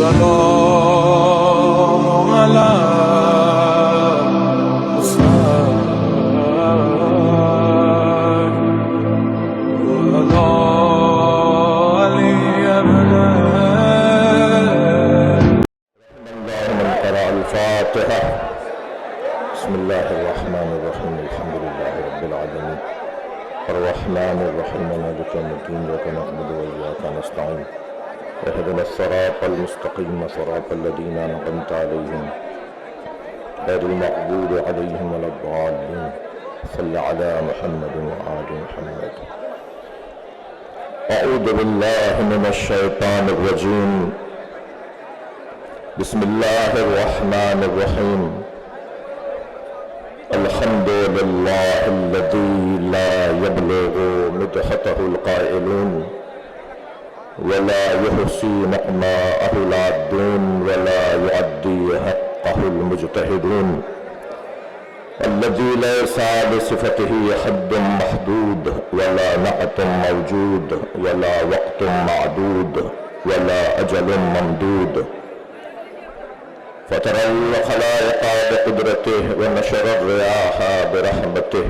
السلام على الفاتحة. بسم الله الرحمن الرحيم. الحمد لله رب العالمين الرحمن الرحيم مالك يوم الدين إياك نعبد وإياك نستعين اهدنا الصراط المستقيم صراط الذين أنعمت عليهم غير المغضوب عليهم ولا الضالين. صل على محمد وآل محمد. أعوذ بالله من الشيطان الرجيم. بسم الله الرحمن الرحيم. الحمد لله الذي لا يبلغ مدحته القائلون ولا يحصي نعماءه العادون ولا يعدي حقه المجتهدون، الذي ليس لصفته حد محدود ولا نعت موجود ولا وقت معدود ولا أجل ممدود، فترى الخلائق بقدرته ونشر الرياح برحمته.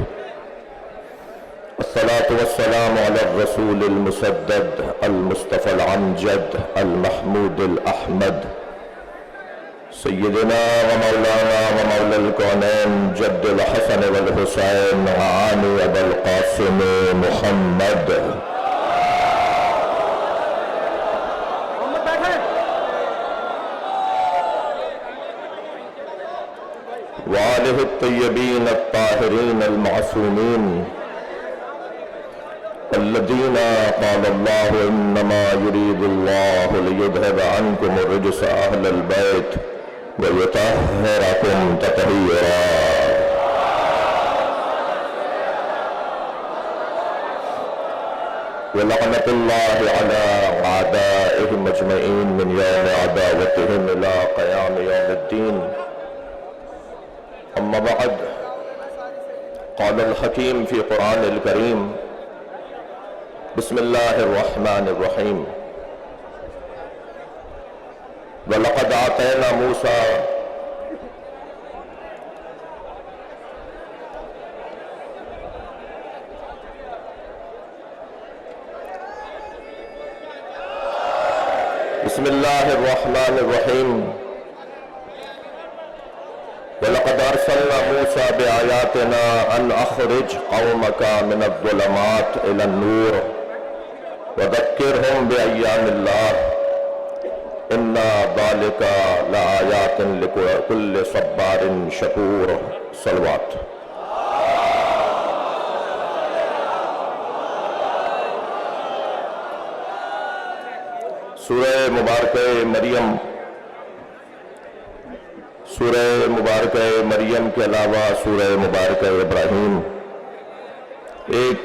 الصلاة والسلام على الرسول المسدد المصطفى العنجد المحمود الأحمد سيدنا ومولانا ومولى الكونين جد الحسن والحسين وعاني أبا القاسم محمد وآله الطيبين الطاهرين المعصومين الذين قال الله إنما يريد الله ليذهب عنكم الرجس أهل البيت ويطهركم تطهيرا. ولعنة الله على أعدائهم أجمعين من يوم عداوتهم إلى قيام يوم الدين. أما بعد، قال الحكيم في قرآن الكريم: بسم الله الرحمن الرحيم. وَلَقَدْ آتَيْنَا مُوسَى بسم الله الرحمن الرحيم. وَلَقَدْ أَرْسَلْنَا مُوسَى بِآيَاتِنَا أَنْ أَخْرِجْ قَوْمَكَ مِنَ الظُّلُمَاتِ إِلَى النُّورِ وَذَكِّرْهُم بِأَيَّامِ اللَّهِ إِنَّ ذَلِكَ لَآيَاتٍ لِكُلِّ صَبَّارٍ شَكُورٍ. صلوات. سورہ مبارکہ مریم، سورہ مبارکہ مریم کے علاوہ سورہ مبارکہ ابراہیم ایک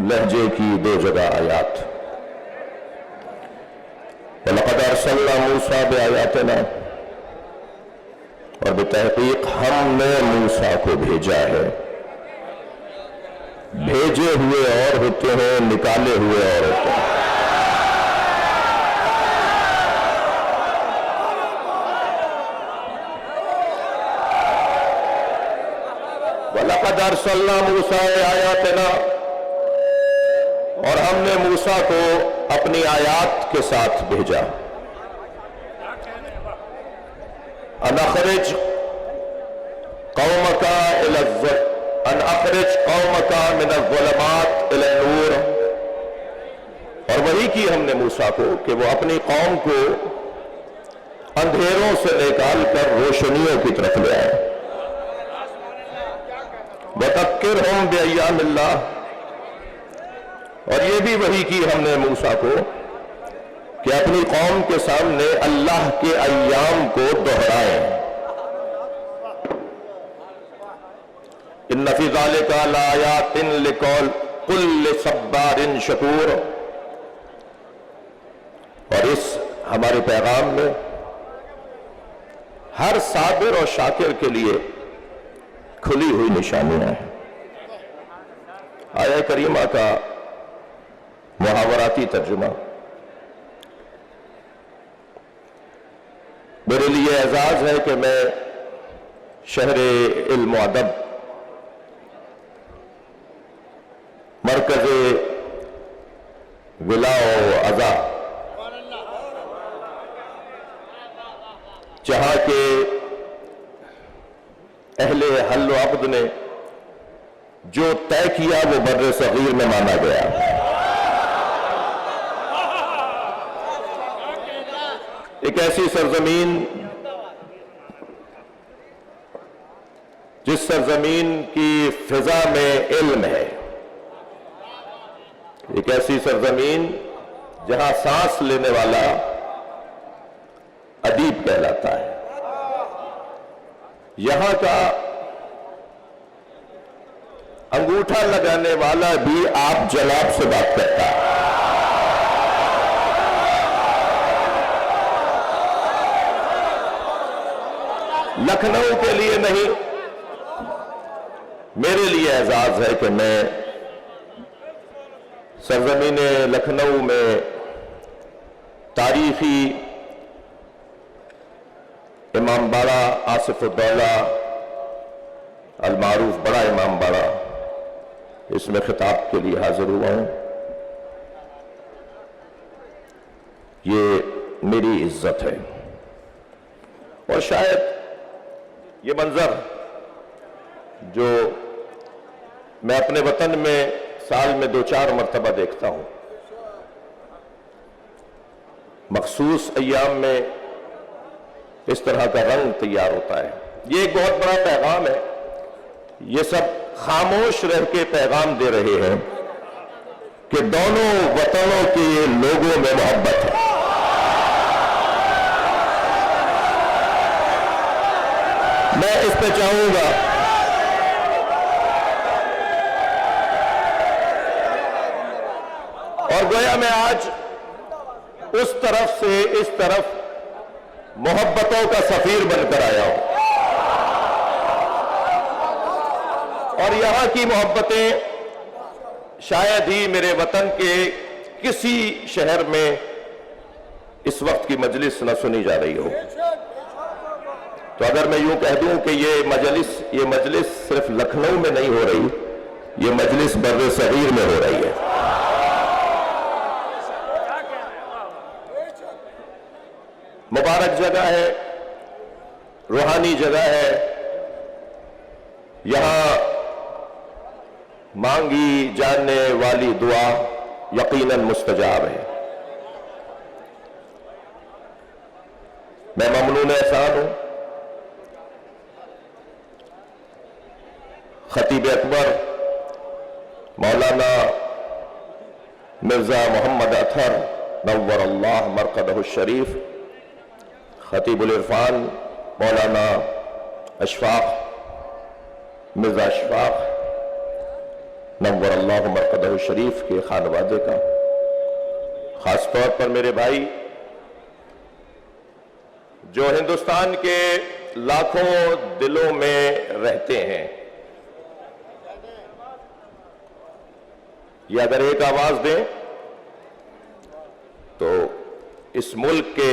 لہجے کی دو جگہ آیات. وَلَقَدْ أَرْسَلْنَا مُوسَى بِآيَاتِنَا، اور بتحقیق ہم نے موسیٰ کو بھیجا ہے. بھیجے ہوئے اور ہوتے ہیں، نکالے ہوئے اور ہوتے ہیں. وَلَقَدْ أَرْسَلْنَا مُوسَى بِآيَاتِنَا، اور ہم نے موسیٰ کو اپنی آیات کے ساتھ بھیجا. أَنْ أَخْرِجْ قَوْمَكَ مِنَ الظُّلُمَاتِ إِلَى النُّورِ، اور وہی کی ہم نے موسیٰ کو کہ وہ اپنی قوم کو اندھیروں سے نکال کر روشنیوں کی طرف لے آئے. وَذَكِّرْهُم بِأَيَّامِ اللَّهِ، اور یہ بھی وحی کی ہم نے موسیٰ کو کہ اپنی قوم کے سامنے اللہ کے ایام کو دہرائیں. إِنَّ فِي ذَلِكَ لَآيَاتٍ لِكُلِّ صَبَّارٍ شَكُورٍ، اور اس ہمارے پیغام میں ہر صابر اور شاکر کے لیے کھلی ہوئی نشانیاں ہیں. آیہ کریمہ کا محاوراتی ترجمہ: میرے لیے اعزاز ہے کہ میں شہر علم و ادب مرکز ولا و ازا جہاں کے اہل حل و عقد نے جو طے کیا وہ بر صغیر میں مانا گیا. ایک ایسی سرزمین جس سرزمین کی فضا میں علم ہے، ایک ایسی سرزمین جہاں سانس لینے والا ادیب کہلاتا ہے. یہاں کا انگوٹھا لگانے والا بھی آپ جناب سے بات کرتا ہے. لکھنؤ کے لیے نہیں، میرے لیے اعزاز ہے کہ میں سرزمین لکھنؤ میں تاریخی امام باڑہ آصف الدولہ المعروف بڑا امام باڑہ، اس میں خطاب کے لیے حاضر ہوا ہوں. یہ میری عزت ہے اور شاید یہ منظر جو میں اپنے وطن میں سال میں 2-4 مرتبہ دیکھتا ہوں، مخصوص ایام میں اس طرح کا رنگ تیار ہوتا ہے. یہ ایک بہت بڑا پیغام ہے. یہ سب خاموش رہ کے پیغام دے رہے ہیں کہ دونوں وطنوں کے لوگوں میں محبت ہے. میں اس پہ چاہوں گا اور گویا میں آج اس طرف سے اس طرف محبتوں کا سفیر بن کر آیا ہوں، اور یہاں کی محبتیں شاید ہی میرے وطن کے کسی شہر میں اس وقت کی مجلس نہ سنی جا رہی ہو. تو اگر میں یوں کہہ دوں کہ یہ مجلس صرف لکھنؤ میں نہیں ہو رہی، یہ مجلس بر صغیر میں ہو رہی ہے. مبارک جگہ ہے، روحانی جگہ ہے. یہاں مانگی جانے والی دعا یقیناً مستجاب ہے. میں ممنون احسان ہوں خطیب اکبر مولانا مرزا محمد اطہر نور اللہ مرقدہ الشریف، خطیب العرفان مولانا اشفاق مرزا اشفاق نور اللہ مرقدہ الشریف کے خانوادے کا، خاص طور پر میرے بھائی جو ہندوستان کے لاکھوں دلوں میں رہتے ہیں. یہ اگر ایک آواز دیں تو اس ملک کے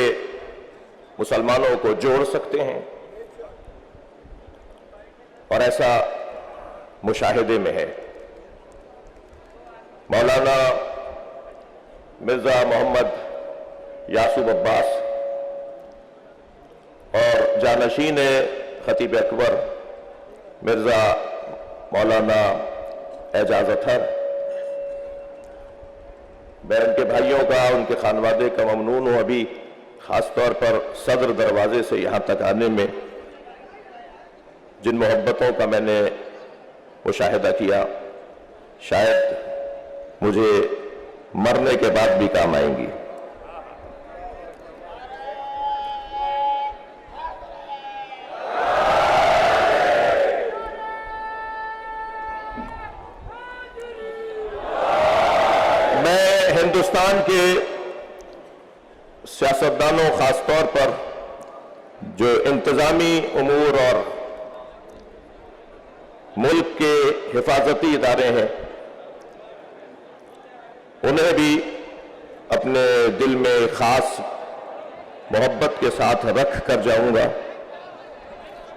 مسلمانوں کو جوڑ سکتے ہیں، اور ایسا مشاہدے میں ہے. مولانا مرزا محمد یعصوب عباس اور جانشین خطیب اکبر مرزا مولانا اعجاز اطہر، میں ان کے بھائیوں کا، ان کے خانوادے کا ممنون ہوں. ابھی خاص طور پر صدر دروازے سے یہاں تک آنے میں جن محبتوں کا میں نے مشاہدہ کیا، شاید مجھے مرنے کے بعد بھی کام آئیں گی. ہندوستان کے سیاستدانوں، خاص طور پر جو انتظامی امور اور ملک کے حفاظتی ادارے ہیں، انہیں بھی اپنے دل میں خاص محبت کے ساتھ رکھ کر جاؤں گا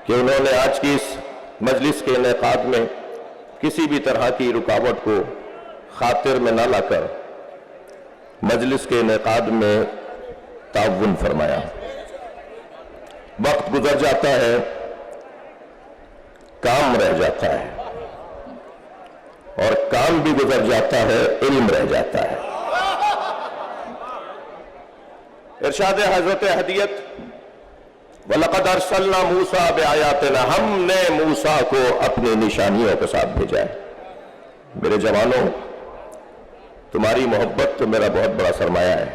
کہ انہوں نے آج کی اس مجلس کے انعقاد میں کسی بھی طرح کی رکاوٹ کو خاطر میں نہ لا کر مجلس کے انعقاد میں تعاون فرمایا۔ وقت گزر جاتا ہے، کام رہ جاتا ہے، اور کام بھی گزر جاتا ہے، علم رہ جاتا ہے۔ ارشاد حضرت ہدیت وَلَقَدْ أَرْسَلْنَا مُوسَىٰ بِآيَاتِنَا، ہم نے موسیٰ کو اپنی نشانیوں کے ساتھ بھیجا ہے۔ میرے جوانوں، تمہاری محبت تو میرا بہت بڑا سرمایہ ہے۔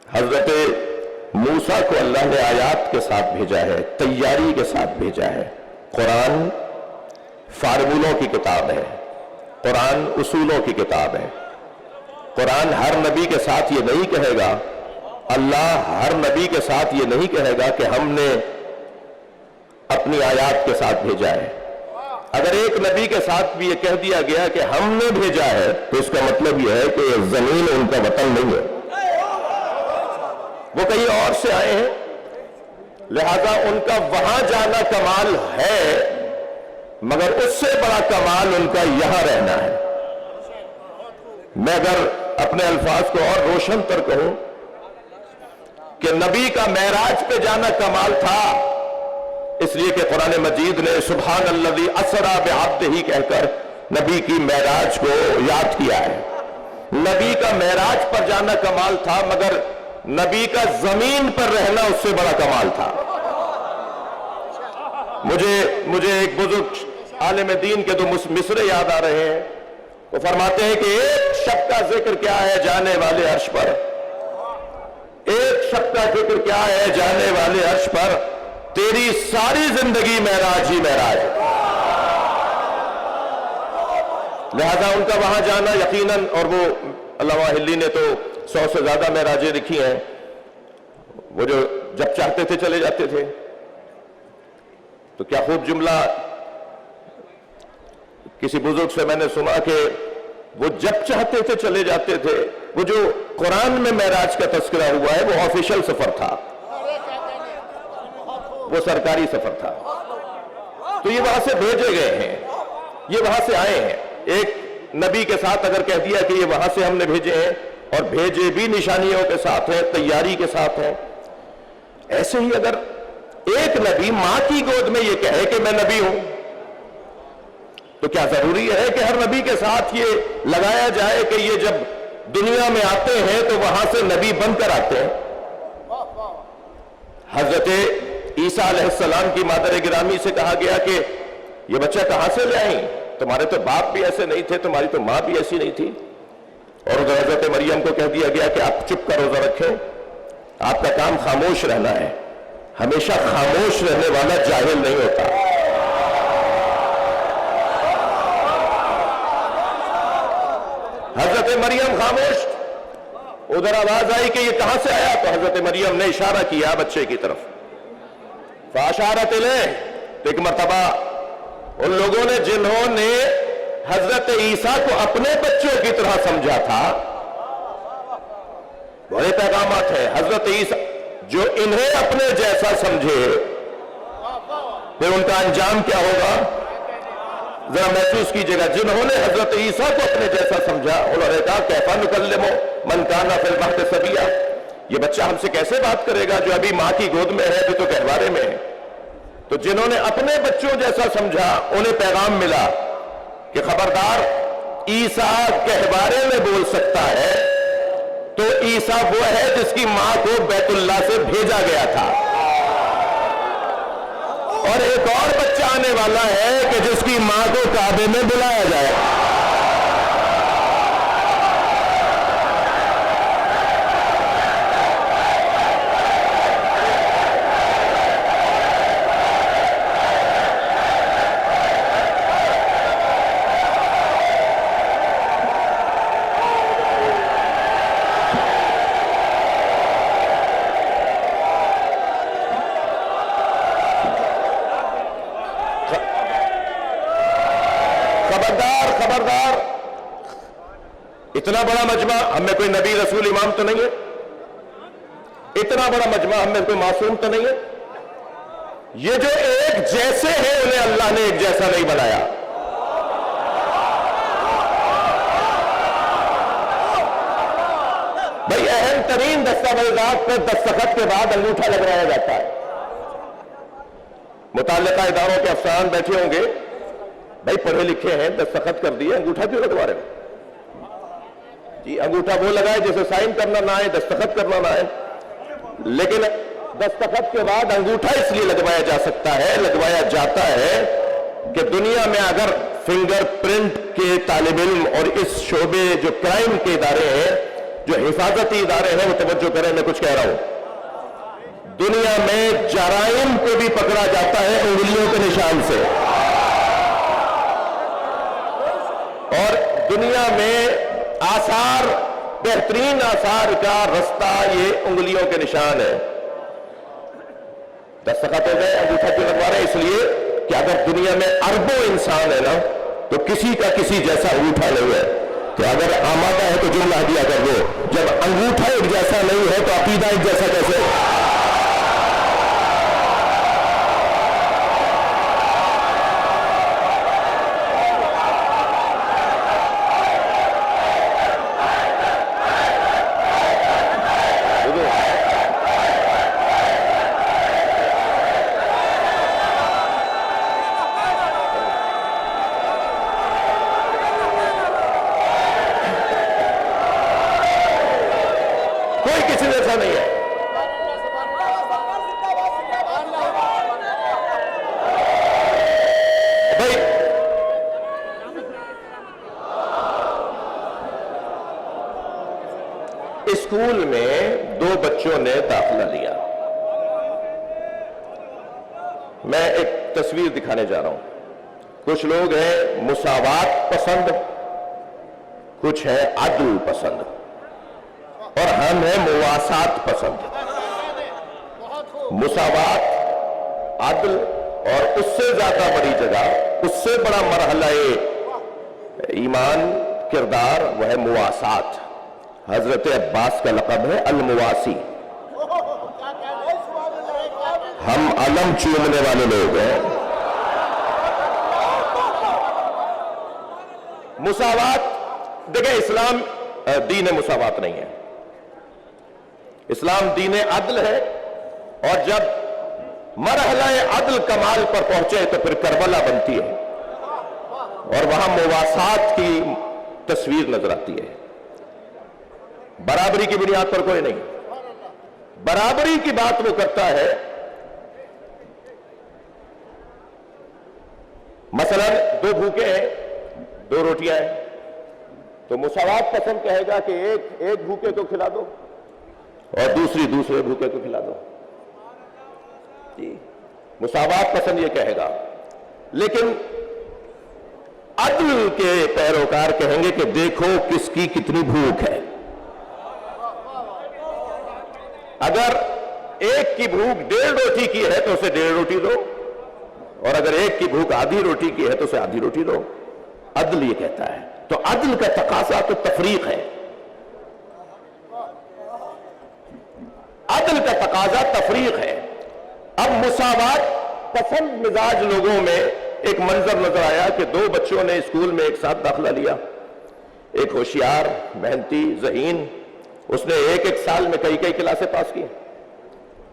حضرت موسیٰ کو اللہ نے آیات کے ساتھ بھیجا ہے، تیاری کے ساتھ بھیجا ہے۔ قرآن فارمولوں کی کتاب ہے، قرآن اصولوں کی کتاب ہے۔ قرآن ہر نبی کے ساتھ یہ نہیں کہے گا، اللہ ہر نبی کے ساتھ یہ نہیں کہے گا کہ ہم نے اپنی آیات کے ساتھ بھیجا ہے۔ اگر ایک نبی کے ساتھ بھی یہ کہہ دیا گیا کہ ہم نے بھیجا ہے تو اس کا مطلب یہ ہے کہ یہ زمین ان کا وطن نہیں ہے، وہ کہیں اور سے آئے ہیں، لہذا ان کا وہاں جانا کمال ہے، مگر اس سے بڑا کمال ان کا یہاں رہنا ہے۔ میں اگر اپنے الفاظ کو اور روشن تر کہوں کہ نبی کا معراج پہ جانا کمال تھا، اس لیے کہ قرآن مجید نے سبحان الذی اسری بعبدہ کہہ کر نبی کی معراج کو یاد کیا ہے۔ نبی کا معراج پر جانا کمال تھا، مگر نبی کا زمین پر رہنا اس سے بڑا کمال تھا۔ مجھے ایک بزرگ عالم دین کے دو مصرے یاد آ رہے ہیں۔ وہ فرماتے ہیں کہ ایک شب کا ذکر کیا ہے جانے والے عرش پر، ایک شب کا ذکر کیا ہے جانے والے عرش پر، تیری ساری زندگی معراج ہی معراج۔ لہذا ان کا وہاں جانا یقیناً، اور وہ علامہ حلی نے تو 100 سے زیادہ معراجیں لکھی ہیں، وہ جو جب چاہتے تھے چلے جاتے تھے۔ تو کیا خوب جملہ کسی بزرگ سے میں نے سنا کہ وہ جب چاہتے تھے چلے جاتے تھے۔ وہ جو قرآن میں معراج کا تذکرہ ہوا ہے وہ آفیشل سفر تھا، وہ سرکاری سفر تھا۔ تو یہ وہاں سے بھیجے گئے ہیں، یہ وہاں سے آئے ہیں۔ ایک نبی کے ساتھ اگر کہہ دیا کہ یہ وہاں سے ہم نے بھیجے ہیں، اور بھیجے بھی نشانیوں کے ساتھ ہیں، تیاری کے ساتھ ہیں، ایسے ہی اگر ایک نبی ماں کی گود میں یہ کہے کہ میں نبی ہوں، تو کیا ضروری ہے کہ ہر نبی کے ساتھ یہ لگایا جائے کہ یہ جب دنیا میں آتے ہیں تو وہاں سے نبی بن کر آتے ہیں؟ حضرت عیسیٰ علیہ السلام کی مادر گرامی سے کہا گیا کہ یہ بچہ کہاں سے لے آئیں؟ تمہارے تو باپ بھی ایسے نہیں تھے، تمہاری تو ماں بھی ایسی نہیں تھی۔ اور ادھر حضرت مریم کو کہہ دیا گیا کہ آپ چپ کا روزہ رکھیں، آپ کا کام خاموش رہنا ہے۔ ہمیشہ خاموش رہنے والا جاہل نہیں ہوتا۔ حضرت مریم خاموش، ادھر آواز آئی کہ یہ کہاں سے آیا، تو حضرت مریم نے اشارہ کیا بچے کی طرف، فاشارت الیہ۔ تو ایک مرتبہ ان لوگوں نے جنہوں نے حضرت عیسیٰ کو اپنے بچوں کی طرح سمجھا تھا، بڑے پیغامات ہیں۔ حضرت عیسیٰ جو انہیں اپنے جیسا سمجھے، پھر ان کا انجام کیا ہوگا ذرا محسوس کیجئے گا۔ جنہوں نے حضرت عیسیٰ کو اپنے جیسا سمجھا، انہوں نے کہا کیفا نکلم من کان فی المہد صبیا، یہ بچہ ہم سے کیسے بات کرے گا جو ابھی ماں کی گود میں ہے، ابھی تو گہوارے میں ہے۔ تو جنہوں نے اپنے بچوں جیسا سمجھا، انہیں پیغام ملا کہ خبردار، عیسیٰ گہوارے میں بول سکتا ہے تو عیسیٰ وہ ہے جس کی ماں کو بیت اللہ سے بھیجا گیا تھا، اور ایک اور بچہ آنے والا ہے کہ جس کی ماں کو کعبے میں بلایا جائے۔ خبردار، اتنا بڑا مجمع، ہم میں کوئی نبی رسول امام تو نہیں ہے، اتنا بڑا مجمع ہم میں کوئی معصوم تو نہیں ہے؟ یہ جو ایک جیسے ہیں انہیں اللہ نے ایک جیسا نہیں بنایا. بھائی اہم ترین دستاویزات پر دستخط کے بعد انگوٹھا لگوایا جاتا ہے. متعلقہ اداروں کے افسران بیٹھے ہوں گے، بھائی پڑھے لکھے ہیں، دستخط کر دیے، انگوٹھا کیوں لگوا رہے ہیں؟ جی انگوٹھا وہ لگائے جسے سائن کرنا نہ آئے، دستخط کرنا نہ آئے. لیکن دستخط کے بعد انگوٹھا اس لیے لگوایا جا سکتا ہے، لگوایا جاتا ہے کہ دنیا میں اگر فنگر پرنٹ کے طالب علم اور اس شعبے جو کرائم کے ادارے ہیں، جو حفاظتی ادارے ہیں، وہ توجہ کریں، میں کچھ کہہ رہا ہوں. دنیا میں جرائم کو بھی پکڑا جاتا ہے انگلیوں کے نشان سے، اور دنیا میں آثار، بہترین آثار کا رستہ یہ انگلیوں کے نشان ہے. دستخط ہو گئے، انگوٹھا کیوں لگوا رہے ہیں؟ اس لیے کہ اگر دنیا میں اربوں انسان ہے نا، تو کسی کا کسی جیسا انگوٹھا نہیں ہے. کہ اگر آمادہ ہے تو جملہ دیا کر دو، جب انگوٹھا ایک جیسا نہیں ہے تو عقیدہ ایک جیسا کیسے؟ نہیں ہے. بھائی اسکول میں دو بچوں نے داخلہ لیا. میں ایک تصویر دکھانے جا رہا ہوں. کچھ لوگ ہیں مساوات پسند، کچھ ہیں عدل پسند، اور ہم ہیں مواسات پسند. مساوات، عدل، اور اس سے زیادہ بڑی جگہ، اس سے بڑا مرحلہ ایمان کردار وہ ہے مواسات. حضرت عباس کا لقب ہے المواسی. ہم علم چومنے والے لوگ ہیں. مساوات دیکھیں، اسلام دین مساوات نہیں ہے. اسلام دین عدل ہے، اور جب مرحلہ عدل کمال پر پہنچے تو پھر کربلا بنتی ہے، اور وہاں مواسات کی تصویر نظر آتی ہے. برابری کی بنیاد پر کوئی نہیں. برابری کی بات وہ کرتا ہے، مثلا دو بھوکے ہیں، دو روٹیاں ہیں، تو مساوات پسند کہے گا کہ ایک بھوکے کو کھلا دو اور دوسرے بھوکے کو کھلا دو. جی مساوات پسند یہ کہے گا. لیکن عدل کے پیروکار کہیں گے کہ دیکھو کس کی کتنی بھوک ہے. اگر ایک کی بھوک 1.5 روٹی کی ہے تو اسے 1.5 روٹی دو، اور اگر ایک کی بھوک آدھی روٹی کی ہے تو اسے آدھی روٹی دو. عدل یہ کہتا ہے. تو عدل کا تقاضا تو تفریق ہے. عدل کا تقاضا تفریق ہے. اب مساوات پسند مزاج لوگوں میں ایک منظر نظر آیا کہ دو بچوں نے اسکول میں ایک ساتھ داخلہ لیا. ایک ہوشیار، محنتی، ذہین، اس نے ایک سال میں کئی کلاسیں پاس کی.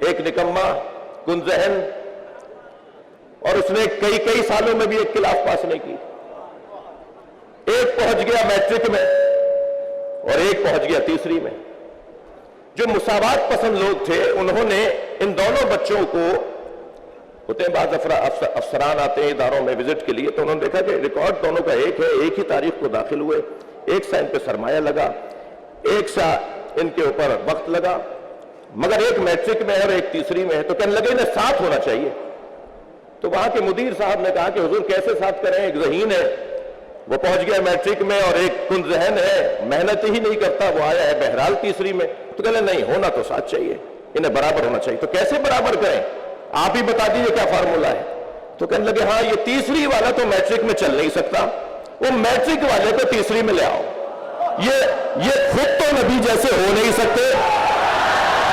ایک نکما، کن ذہن، اور اس نے کئی سالوں میں بھی ایک کلاس پاس نہیں کی. ایک پہنچ گیا میٹرک میں اور ایک پہنچ گیا تیسری میں. جو مساوات پسند لوگ تھے انہوں نے ان دونوں بچوں کو، ہوتے ہیں بعض افسران آتے ہیں اداروں میں وزٹ کے لیے، تو انہوں نے دیکھا کہ ریکارڈ دونوں کا ایک ہے، ایک ہی تاریخ کو داخل ہوئے، ایک سا ان پہ سرمایہ لگا، ایک سا ان کے اوپر وقت لگا، مگر ایک میٹرک میں ہے اور ایک تیسری میں ہے. تو کہنے لگے انہیں ساتھ ہونا چاہیے. تو وہاں کے مدیر صاحب نے کہا کہ حضور کیسے ساتھ کریں؟ ایک ذہین ہے، وہ پہنچ گیا میٹرک میں، اور ایک کن ذہن ہے، محنت ہی نہیں کرتا، وہ آیا ہے بہرحال تیسری میں. تو کہنے نہیں، ہونا تو ساتھ چاہیے، انہیں برابر ہونا چاہیے. تو کیسے برابر کریں؟ آپ ہی بتا دیجئے کیا فارمولا ہے. تو کہنے لگے ہاں، یہ تیسری والا تو میٹرک میں چل نہیں سکتا، وہ میٹرک والے کو تیسری میں لے آؤ. یہ خود تو نبی جیسے ہو نہیں سکتے،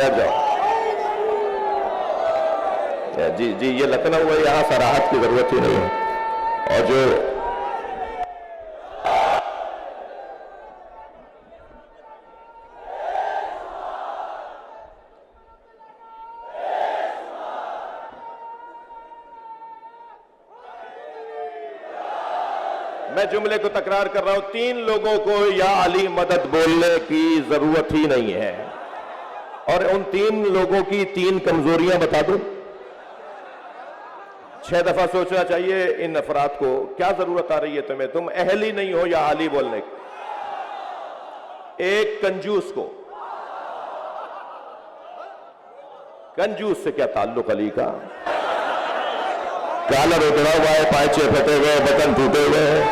بیٹھ جاؤ. جی جی یہ لکھنؤ ہے، یہاں صراحت کی ضرورت ہی نہیں ہے. اور جو میں جملے کو تکرار کر رہا ہوں، 3 لوگوں کو یا علی مدد بولنے کی ضرورت ہی نہیں ہے. اور ان 3 لوگوں کی 3 کمزوریاں بتا دوں. 6 دفعہ سوچنا چاہیے ان افراد کو، کیا ضرورت آ رہی ہے تمہیں، تم اہل ہی نہیں ہو یا علی بولنے کی. ایک کنجوس کو. کنجوس سے کیا تعلق علی کا؟ کالر اترا ہوا ہے، پائچے پھٹے ہوئے، بٹن ٹوٹے ہوئے ہیں.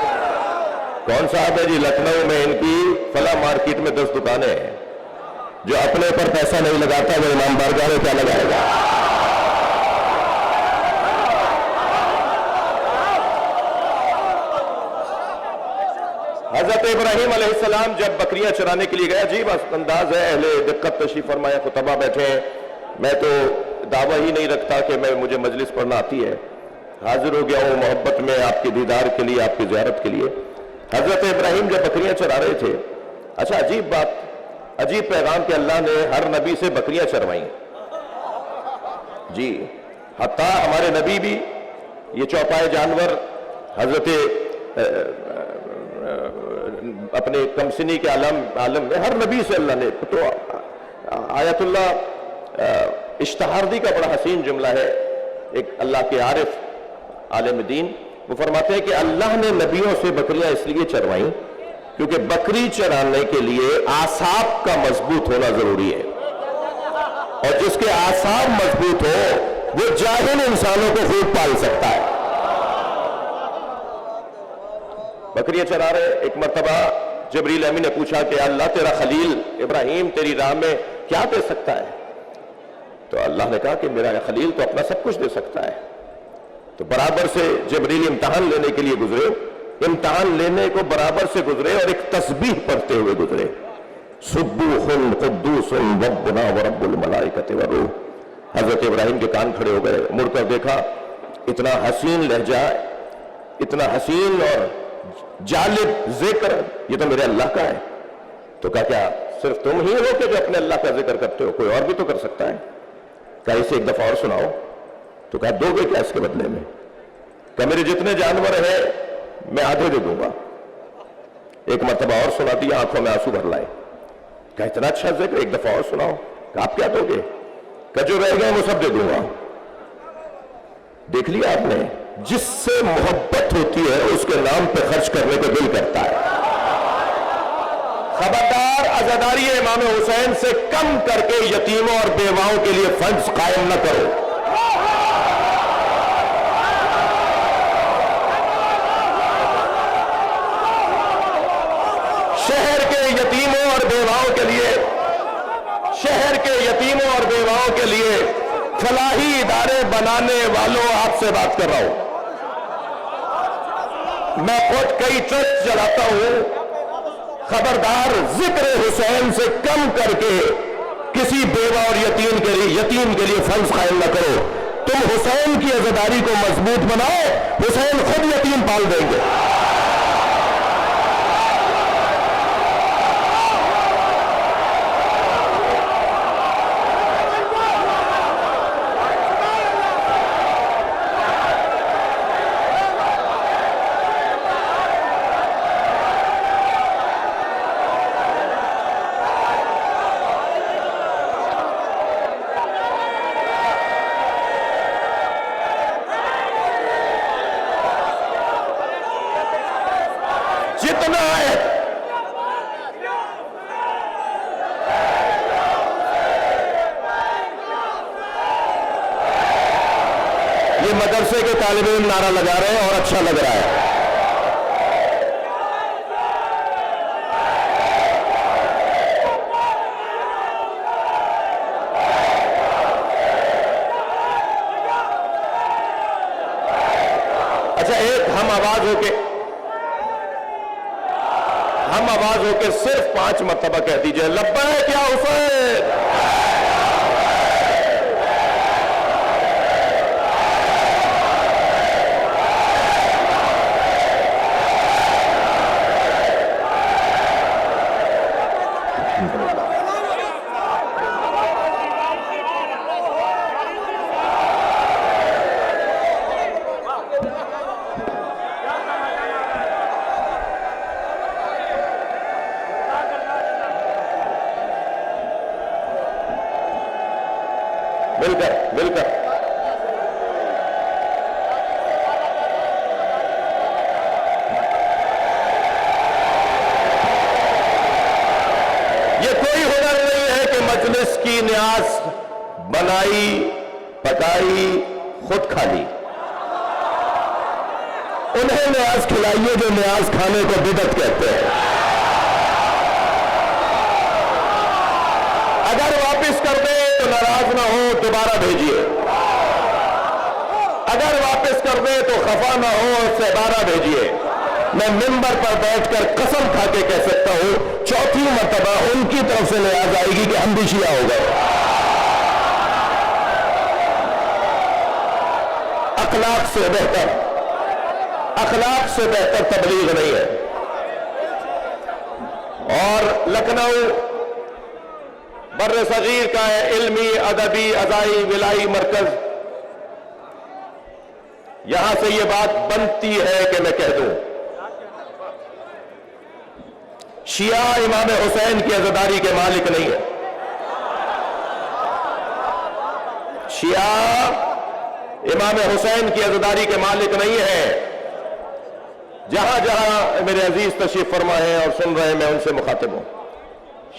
کون صاحب ہے جی؟ لکھنؤ میں ان کی فلاں مارکیٹ میں 10 دکانیں ہیں. جو اپنے پر پیسہ نہیں لگاتا وہ امام بارگاہ میں کیا لگائے گا؟ حضرت ابراہیم علیہ السلام جب بکریاں چرانے کے لیے گئے، عجیب انداز ہے، اہل دقت تشریف فرمایا، خطبہ بیٹھے ہیں. میں تو دعویٰ ہی نہیں رکھتا کہ مجھے مجلس پڑھنا آتی ہے. حاضر ہو گیا ہوں محبت میں آپ کی دیدار کے لیے، آپ کی زیارت کے لیے. حضرت ابراہیم جب بکریاں چرا رہے تھے، اچھا عجیب بات، عجیب پیغام کہ اللہ نے ہر نبی سے بکریاں چروائیں. جی حتیٰ ہمارے نبی بھی یہ چوپائے جانور حضرت اپنے کمسنی کے عالم میں ہر نبی سے اللہ نے. تو آیت اللہ اشتہاردی کا بڑا حسین جملہ ہے. ایک اللہ کے عارف عالم دین وہ فرماتے ہیں کہ اللہ نے نبیوں سے بکریاں اس لیے چروائیں کیونکہ بکری چرانے کے لیے اعصاب کا مضبوط ہونا ضروری ہے. اور جس کے اعصاب مضبوط ہو وہ جاہل انسانوں کو خوب پال سکتا ہے. بکریاں چرا رہے. ایک مرتبہ جبریل امین نے پوچھا کہ اللہ تیرا خلیل ابراہیم تیری راہ میں کیا دے سکتا ہے؟ تو اللہ نے کہا کہ میرا خلیل تو اپنا سب کچھ دے سکتا ہے. تو برابر سے جبریل امتحان لینے کے لیے گزرے، امتحان لینے کو برابر سے گزرے اور ایک تسبیح پڑھتے ہوئے گزرے، سبوح قدوس ربنا ورب الملائکۃ والروح. حضرت ابراہیم کے کان کھڑے ہو گئے، مڑ کر دیکھا، اتنا حسین لہجہ، اتنا حسین اور جالب ذکر، یہ تو میرے اللہ کا ہے. تو کہا کیا صرف تم ہی ہو کہ جو اپنے اللہ کا ذکر کرتے ہو؟ کوئی اور بھی تو کر سکتا ہے. کہا اسے ایک دفعہ اور سناؤ. تو کہا دو گے کیا اس کے بدلے میں؟ کہا میرے جتنے جانور ہیں میں آدھے دے دوں گا. ایک مرتبہ اور سنا دیا، آنکھوں میں آنسو بھر لائے. کہا اتنا اچھا ذکر، ایک دفعہ اور سناؤ. کہا آپ کیا دو گے؟ کہا جو رہ گئے وہ سب دے دوں گا. دیکھ لیا آپ نے، جس سے محبت ہوتی ہے اس کے نام پہ خرچ کرنے کو دل کرتا ہے. خبردار عزاداری امام حسین سے کم کر کے یتیموں اور بیواؤں کے لیے فنڈز قائم نہ کرو. شہر کے یتیموں اور بیواؤں کے لیے، شہر کے یتیموں اور بیواؤں کے لیے فلاحی ادارے بنانے والوں آپ سے بات کر رہا ہوں. میں خود کئی ٹرسٹ چلاتا ہوں. خبردار ذکر حسین سے کم کر کے کسی بیوہ اور یتیم کے لیے فنڈز قائم نہ کرو. تم حسین کی عزاداری کو مضبوط بناؤ، حسین خود یتیم پال دیں گے. جتنا ہے یہ مدرسے کے طالب علم نعرہ لگا رہے ہیں اور اچھا لگ رہا ہے. اچھا ایک ہم آواز ہو کے صرف 5 مرتبہ کہہ دیجئے لبیک یا حسین. مل کر یہ کوئی ہنر نہیں ہے کہ مجلس کی نیاز بنائی پکائی خود کھا لی. انہیں نیاز کھلائیے جو نیاز کھانے کو بدعت کہتے ہیں. اگر واپس کر دیں تو ناراض نہ ہو دوبارہ بھیجیے. اگر واپس کر دیں تو خفا نہ ہو اس سے بارہ بھیجیے. میں منبر پر بیٹھ کر قسم کھا کے کہہ سکتا ہوں چوتھی مرتبہ ان کی طرف سے نیاز آئے گی کہ ہم بھی شیعہ ہو گئے. اخلاق سے بہتر تبلیغ نہیں ہے. اور لکھنؤ بر صغیر کا ہے علمی ادبی ازائی ولائی مرکز. یہاں سے یہ بات بنتی ہے کہ میں کہہ دوں شیعہ امام حسین کی عزاداری کے مالک نہیں ہے. شیعہ امام حسین کی عزاداری کے مالک نہیں ہے. جہاں جہاں میرے عزیز تشریف فرما ہیں اور سن رہے ہیں میں ان سے مخاطب ہوں.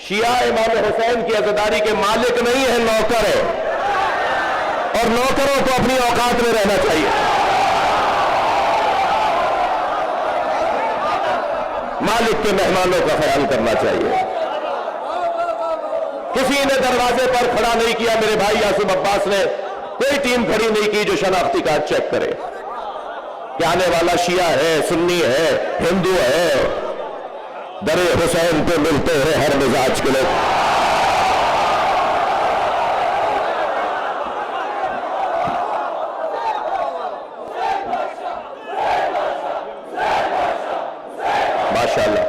شیعہ امام حسین کی عزاداری کے مالک نہیں ہے، نوکر ہے. اور نوکروں کو اپنی اوقات میں رہنا چاہیے. مالک کے مہمانوں کا خیال کرنا چاہیے. کسی نے دروازے پر کھڑا نہیں کیا، میرے بھائی یاسر عباس نے کوئی ٹیم کھڑی نہیں کی جو شناختی کارڈ چیک کرے کہ آنے والا شیعہ ہے، سنی ہے، ہندو ہے. در حسین پہ ملتے ہیں ہر مزاج کے لوگ. ماشاءاللہ.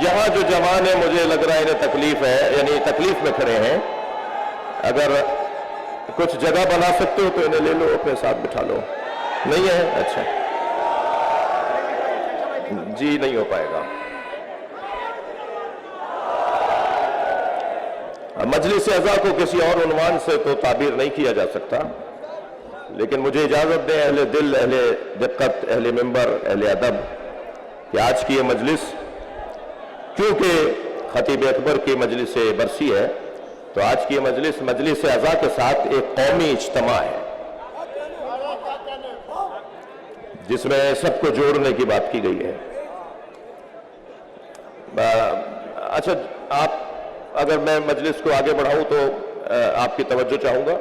یہاں جو جوان ہے مجھے لگ رہا ہے انہیں تکلیف ہے، یعنی تکلیف میں کھڑے ہیں. اگر کچھ جگہ بنا سکتے ہو تو انہیں لے لو اپنے ساتھ بٹھا لو. نہیں ہے؟ اچھا جی نہیں ہو پائے گا. مجلس اعضا کو کسی اور عنوان سے تو تعبیر نہیں کیا جا سکتا، لیکن مجھے اجازت دیں اہل دل، اہل دقت، اہل منبر، اہل ادب کہ آج کی یہ مجلس کیونکہ خطیب اکبر کی مجلس برسی ہے تو آج کی یہ مجلس اعضا کے ساتھ ایک قومی اجتماع ہے جس میں سب کو جوڑنے کی بات کی گئی ہے. اچھا آپ اگر میں مجلس کو آگے بڑھاؤں تو آپ کی توجہ چاہوں گا.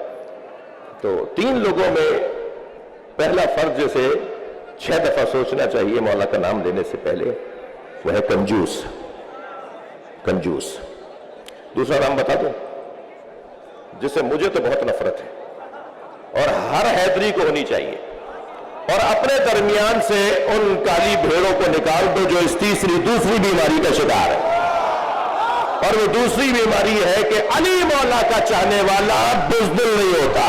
تو 3 لوگوں میں پہلا فرض جسے 6 دفعہ سوچنا چاہیے مولا کا نام لینے سے پہلے وہ ہے کنجوس. دوسرا نام بتا دوں جس سے مجھے تو بہت نفرت ہے اور ہر حیدری کو ہونی چاہیے، اور اپنے درمیان سے ان کالی بھیڑوں کو نکال دو جو اس دوسری بیماری کا شکار ہے. اور وہ دوسری بیماری ہے کہ علی مولا کا چاہنے والا بزدل نہیں ہوتا.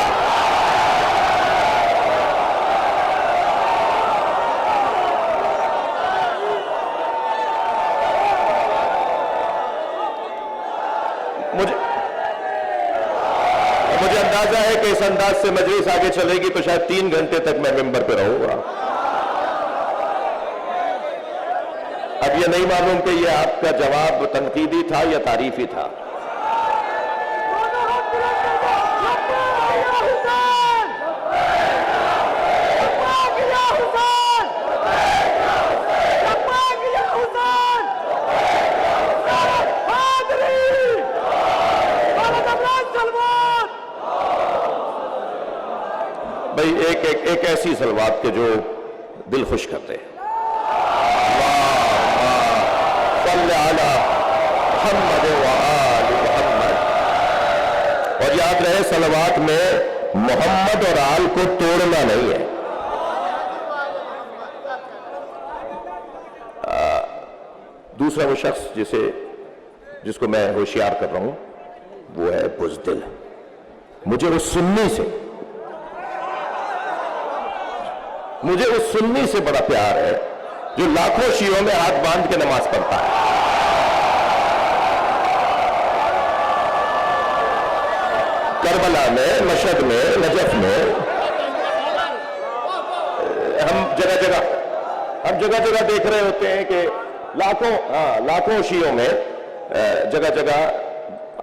مجھے اندازہ ہے کہ اس انداز سے مجلس آگے چلے گی تو شاید 3 گھنٹے تک میں ممبر پہ رہوں گا. اب یہ نہیں معلوم کہ یہ آپ کا جواب تنقیدی تھا یا تعریفی تھا. بھئی ایک ایسی صلوات کے جو دل خوش کرتے ہیں. صلی علی محمد و آل محمد. اور یاد رہے صلوات میں محمد اور آل کو توڑنا نہیں ہے. دوسرا وہ شخص جس کو میں ہوشیار کر رہا ہوں وہ ہے بزدل. مجھے وہ سنی سے مجھے اس سنی سے بڑا پیار ہے جو لاکھوں شیعوں میں ہاتھ باندھ کے نماز پڑھتا ہے. کربلا میں، مشہد میں، نجف میں، ہم جگہ جگہ دیکھ رہے ہوتے ہیں کہ لاکھوں شیعوں میں جگہ جگہ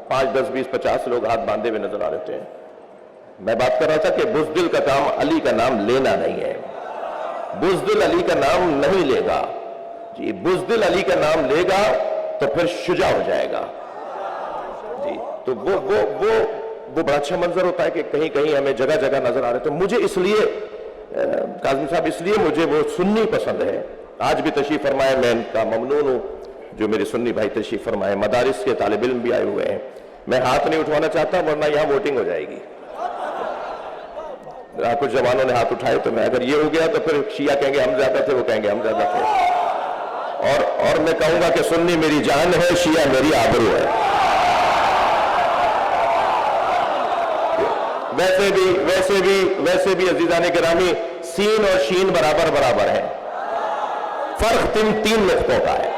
5، 10، 20، 50 لوگ ہاتھ باندھے ہوئے نظر آ رہے ہوتے ہیں. میں بات کر رہا تھا کہ بزدل کا کام علی کا نام لینا نہیں ہے. بزدل علی کا نام نہیں لے گا جی. بزدل علی کا نام لے گا تو پھر شجاع ہو جائے گا جی. تو وہ بڑا اچھا منظر ہوتا ہے کہ کہیں کہیں ہمیں جگہ جگہ نظر آ رہے. تو مجھے اس لیے کاظم صاحب، اس لیے مجھے وہ سنی پسند ہے. آج بھی تشریف فرمائے، میں ان کا ممنون ہوں جو میرے سنی بھائی تشریف فرمائے. مدارس کے طالب علم بھی آئے ہوئے ہیں. میں ہاتھ نہیں اٹھوانا چاہتا ورنہ یہاں ووٹنگ ہو جائے گی. کچھ جوانوں نے ہاتھ اٹھائے تو میں، اگر یہ ہو گیا تو پھر شیعہ کہیں گے ہم زیادہ تھے، وہ کہیں گے ہم زیادہ تھے. اور میں کہوں گا کہ سنی میری جان ہے، شیعہ میری آبرو ہے. ویسے بھی عزیزان گرامی، سین اور شین برابر ہیں. فرق تین نقطوں کا ہے.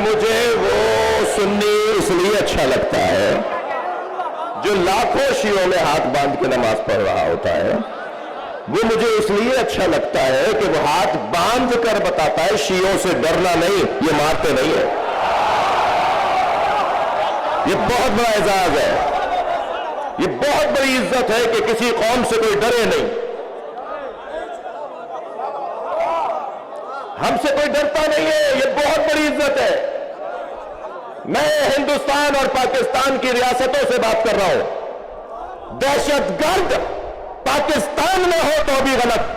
مجھے وہ سنی اس لیے اچھا لگتا ہے جو لاکھوں شیعوں میں ہاتھ باندھ کے نماز پڑھ رہا ہوتا ہے. وہ مجھے اس لیے اچھا لگتا ہے کہ وہ ہاتھ باندھ کر بتاتا ہے شیعوں سے ڈرنا نہیں، یہ مارتے نہیں ہے. یہ بہت بڑا اعزاز ہے، یہ بہت بڑی عزت ہے کہ کسی قوم سے کوئی ڈرے نہیں. ہم سے کوئی ڈرتا نہیں ہے، یہ بہت بڑی عزت ہے. میں ہندوستان اور پاکستان کی ریاستوں سے بات کر رہا ہوں. دہشت گرد پاکستان میں ہو تو بھی غلط،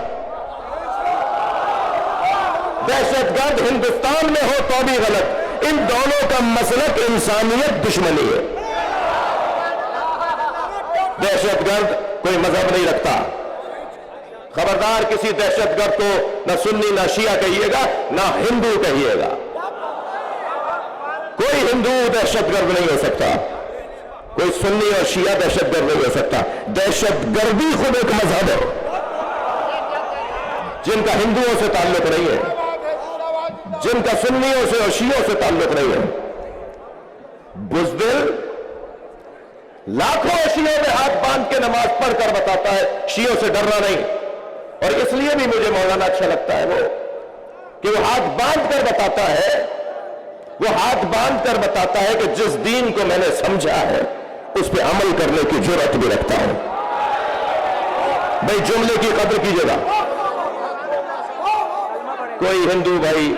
دہشت گرد ہندوستان میں ہو تو بھی غلط. ان دونوں کا مسلک انسانیت دشمنی ہے. دہشت گرد کوئی مذہب نہیں رکھتا. خبردار کسی دہشت گرد کو نہ سنی نہ شیعہ کہیے گا نہ ہندو کہیے گا. کوئی ہندو دہشت گرد نہیں ہو سکتا، کوئی سنی اور شیعہ دہشت گرد نہیں ہو سکتا. دہشت گردی خود ایک مذہب ہے جن کا ہندوؤں سے تعلق نہیں ہے، جن کا سنیوں سے اور شیعوں سے تعلق نہیں ہے. بزدل لاکھوں شیعوں میں ہاتھ باندھ کے نماز پڑھ کر بتاتا ہے شیعوں سے ڈرنا نہیں. اور اس لیے بھی مجھے مولانا اچھا لگتا ہے وہ کہ وہ ہاتھ باندھ کر بتاتا ہے، وہ ہاتھ باندھ کر بتاتا ہے کہ جس دین کو میں نے سمجھا ہے اس پہ عمل کرنے کی جرأت بھی رکھتا ہوں. بھائی جملے کی قدر کیجیے گا. کوئی ہندو بھائی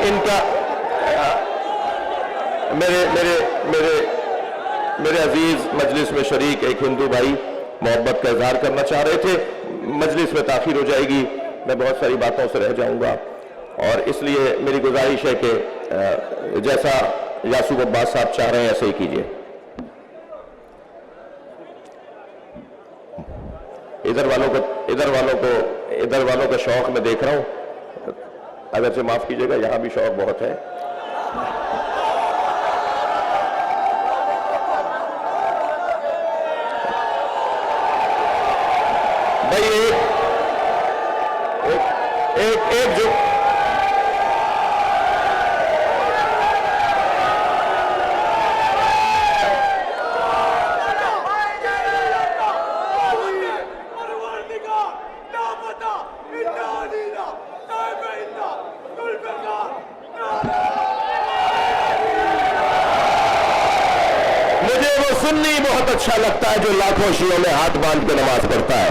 ان کا میرے عزیز مجلس میں شریک ایک ہندو بھائی محبت کا اظہار کرنا چاہ رہے تھے. مجلس میں تاخیر ہو جائے گی، میں بہت ساری باتوں سے رہ جاؤں گا، اور اس لیے میری گزارش ہے کہ جیسا یاسوب عباس صاحب چاہ رہے ہیں ایسے ہی کیجیے. ادھر والوں کا شوق میں دیکھ رہا ہوں، اگرچہ معاف کیجیے گا یہاں بھی شوق بہت ہے. بھائی ایک جو مجھے وہ سنی بہت اچھا لگتا ہے جو لاکھوں شیعوں میں ہاتھ باندھ کے نماز پڑھتا ہے.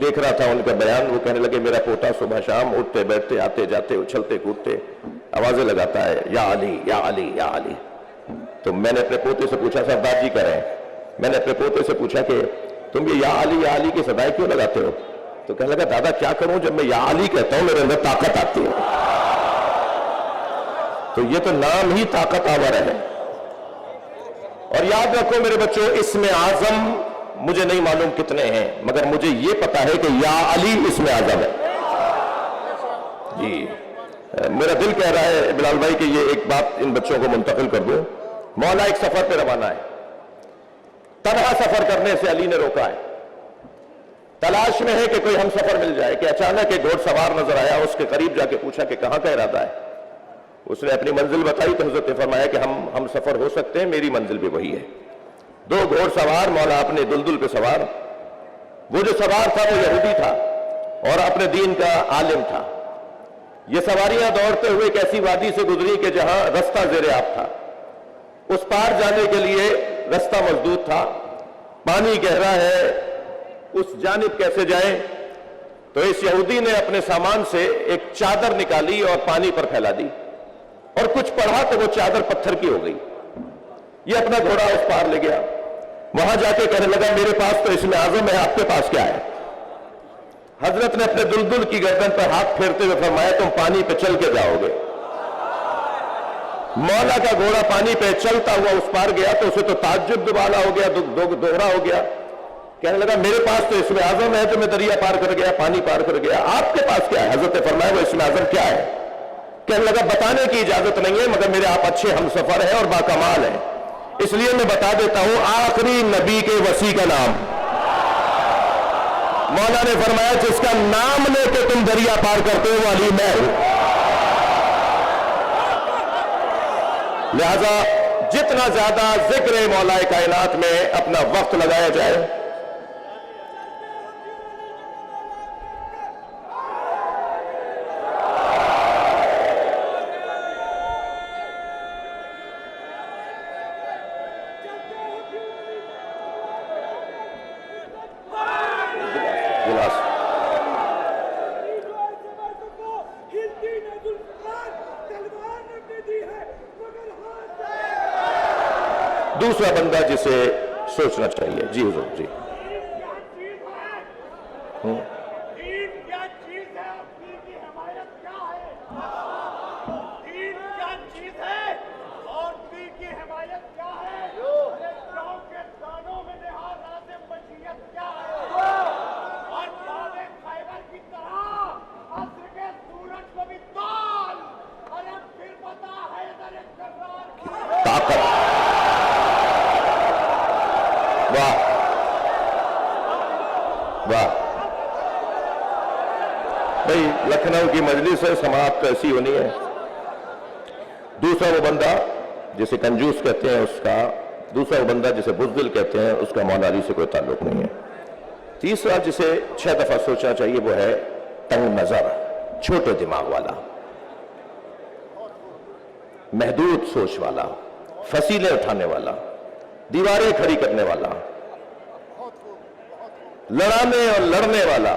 دیکھ رہا تھا ان کا بیان، وہ کہنے لگے میرا پوتا صبح شام اٹھتے بیٹھتے آتے جاتے اچھلتے کودتے آوازیں لگاتا ہے یا علی یا علی یا علی۔ تو میں نے اپنے پوتے سے پوچھا، سردار جی کہہ رہے ہیں، میں نے اپنے پوتے سے پوچھا کہ تم یہ یا علی کی صدائیں کیوں لگاتے ہو؟ تو کہنے لگا دادا کیا کروں، جب میں یا علی کہتا ہوں میرے اندر طاقت آتی ہے۔ تو یہ تو نام ہی طاقت آور ہے۔ اور یاد رکھو میرے بچوں، اسم اعظم مجھے نہیں معلوم کتنے ہیں، مگر مجھے یہ پتا ہے کہ یا علی اسم اعظم ہے۔ جی میرا دل کہہ رہا ہے بلال بھائی کہ یہ ایک بات ان بچوں کو منتقل کر دوں۔ مولا ایک سفر پہ روانہ ہے، تنہا سفر کرنے سے علی نے روکا ہے، تلاش میں ہے کہ کوئی ہم سفر مل جائے کہ اچانک ایک گھوڑ سوار نظر آیا، اس کے قریب جا کے پوچھا کہ کہاں کا ارادہ ہے؟ اس نے اپنی منزل بتائی تو حضرت نے فرمایا کہ ہم سفر ہو سکتے ہیں، میری منزل بھی وہی ہے۔ دو گھوڑ سوار، مولا اپنے دلدل پہ سوار، وہ جو سوار تھا وہ یہودی تھا اور اپنے دین کا عالم تھا۔ یہ سواریاں دوڑتے ہوئے ایک ایسی وادی سے گزری کہ جہاں رستہ زیر آب تھا، اس پار جانے کے لیے رستہ مسدود تھا، پانی گہرا ہے، اس جانب کیسے جائیں؟ تو اس یہودی نے اپنے سامان سے ایک چادر نکالی اور پانی پر پھیلا دی، اور کچھ پڑھا تو وہ چادر پتھر کی ہو گئی۔ یہ اپنا گھوڑا اس پار لے گیا، وہاں جا کے کہنے لگا میرے پاس تو اسم اعظم ہے، آپ کے پاس کیا ہے؟ حضرت نے اپنے دلدل کی گردن پر ہاتھ پھیرتے ہوئے فرمایا تم پانی پہ چل کے جاؤ گے۔ مولا کا گھوڑا پانی پہ چلتا ہوا اس پار گیا تو اسے تو تعجب دوبالا ہو گیا، دوہرا ہو گیا، کہنے لگا میرے پاس تو اسم اعظم ہے تو میں دریا پار کر گیا، پانی پار کر گیا، آپ کے پاس کیا ہے؟ حضرت نے فرمایا وہ اسم اعظم کیا ہے؟ کہنے لگا بتانے کی اجازت نہیں ہے، مگر میرے آپ اچھے ہم سفر ہیں اور باکمال ہیں، اس لیے میں بتا دیتا ہوں آخری نبی کے وصی کا نام۔ مولا نے فرمایا جس کا نام لے کے تم دریا پار کرتے ہو وہ علی میں ہوں۔ لہذا جتنا زیادہ ذکر مولا کائنات میں اپنا وقت لگایا جائے، دوسرا بندہ جسے سوچنا چاہیے۔ جی حضور جی طاقت، واہ واہ بھائی، لکھنؤ کی مجلس ہے، سماعت تو ایسی ہونی ہے۔ دوسرا وہ بندہ جسے کنجوس کہتے ہیں اس کا، دوسرا وہ بندہ جسے بزدل کہتے ہیں اس کا مولا علی سے کوئی تعلق نہیں ہے۔ تیسرا جسے 6 دفعہ سوچنا چاہیے وہ ہے تنگ نظر، چھوٹے دماغ والا، محدود سوچ والا، فصیلیں اٹھانے والا، دیواریں کھڑی کرنے والا، لڑانے اور لڑنے والا،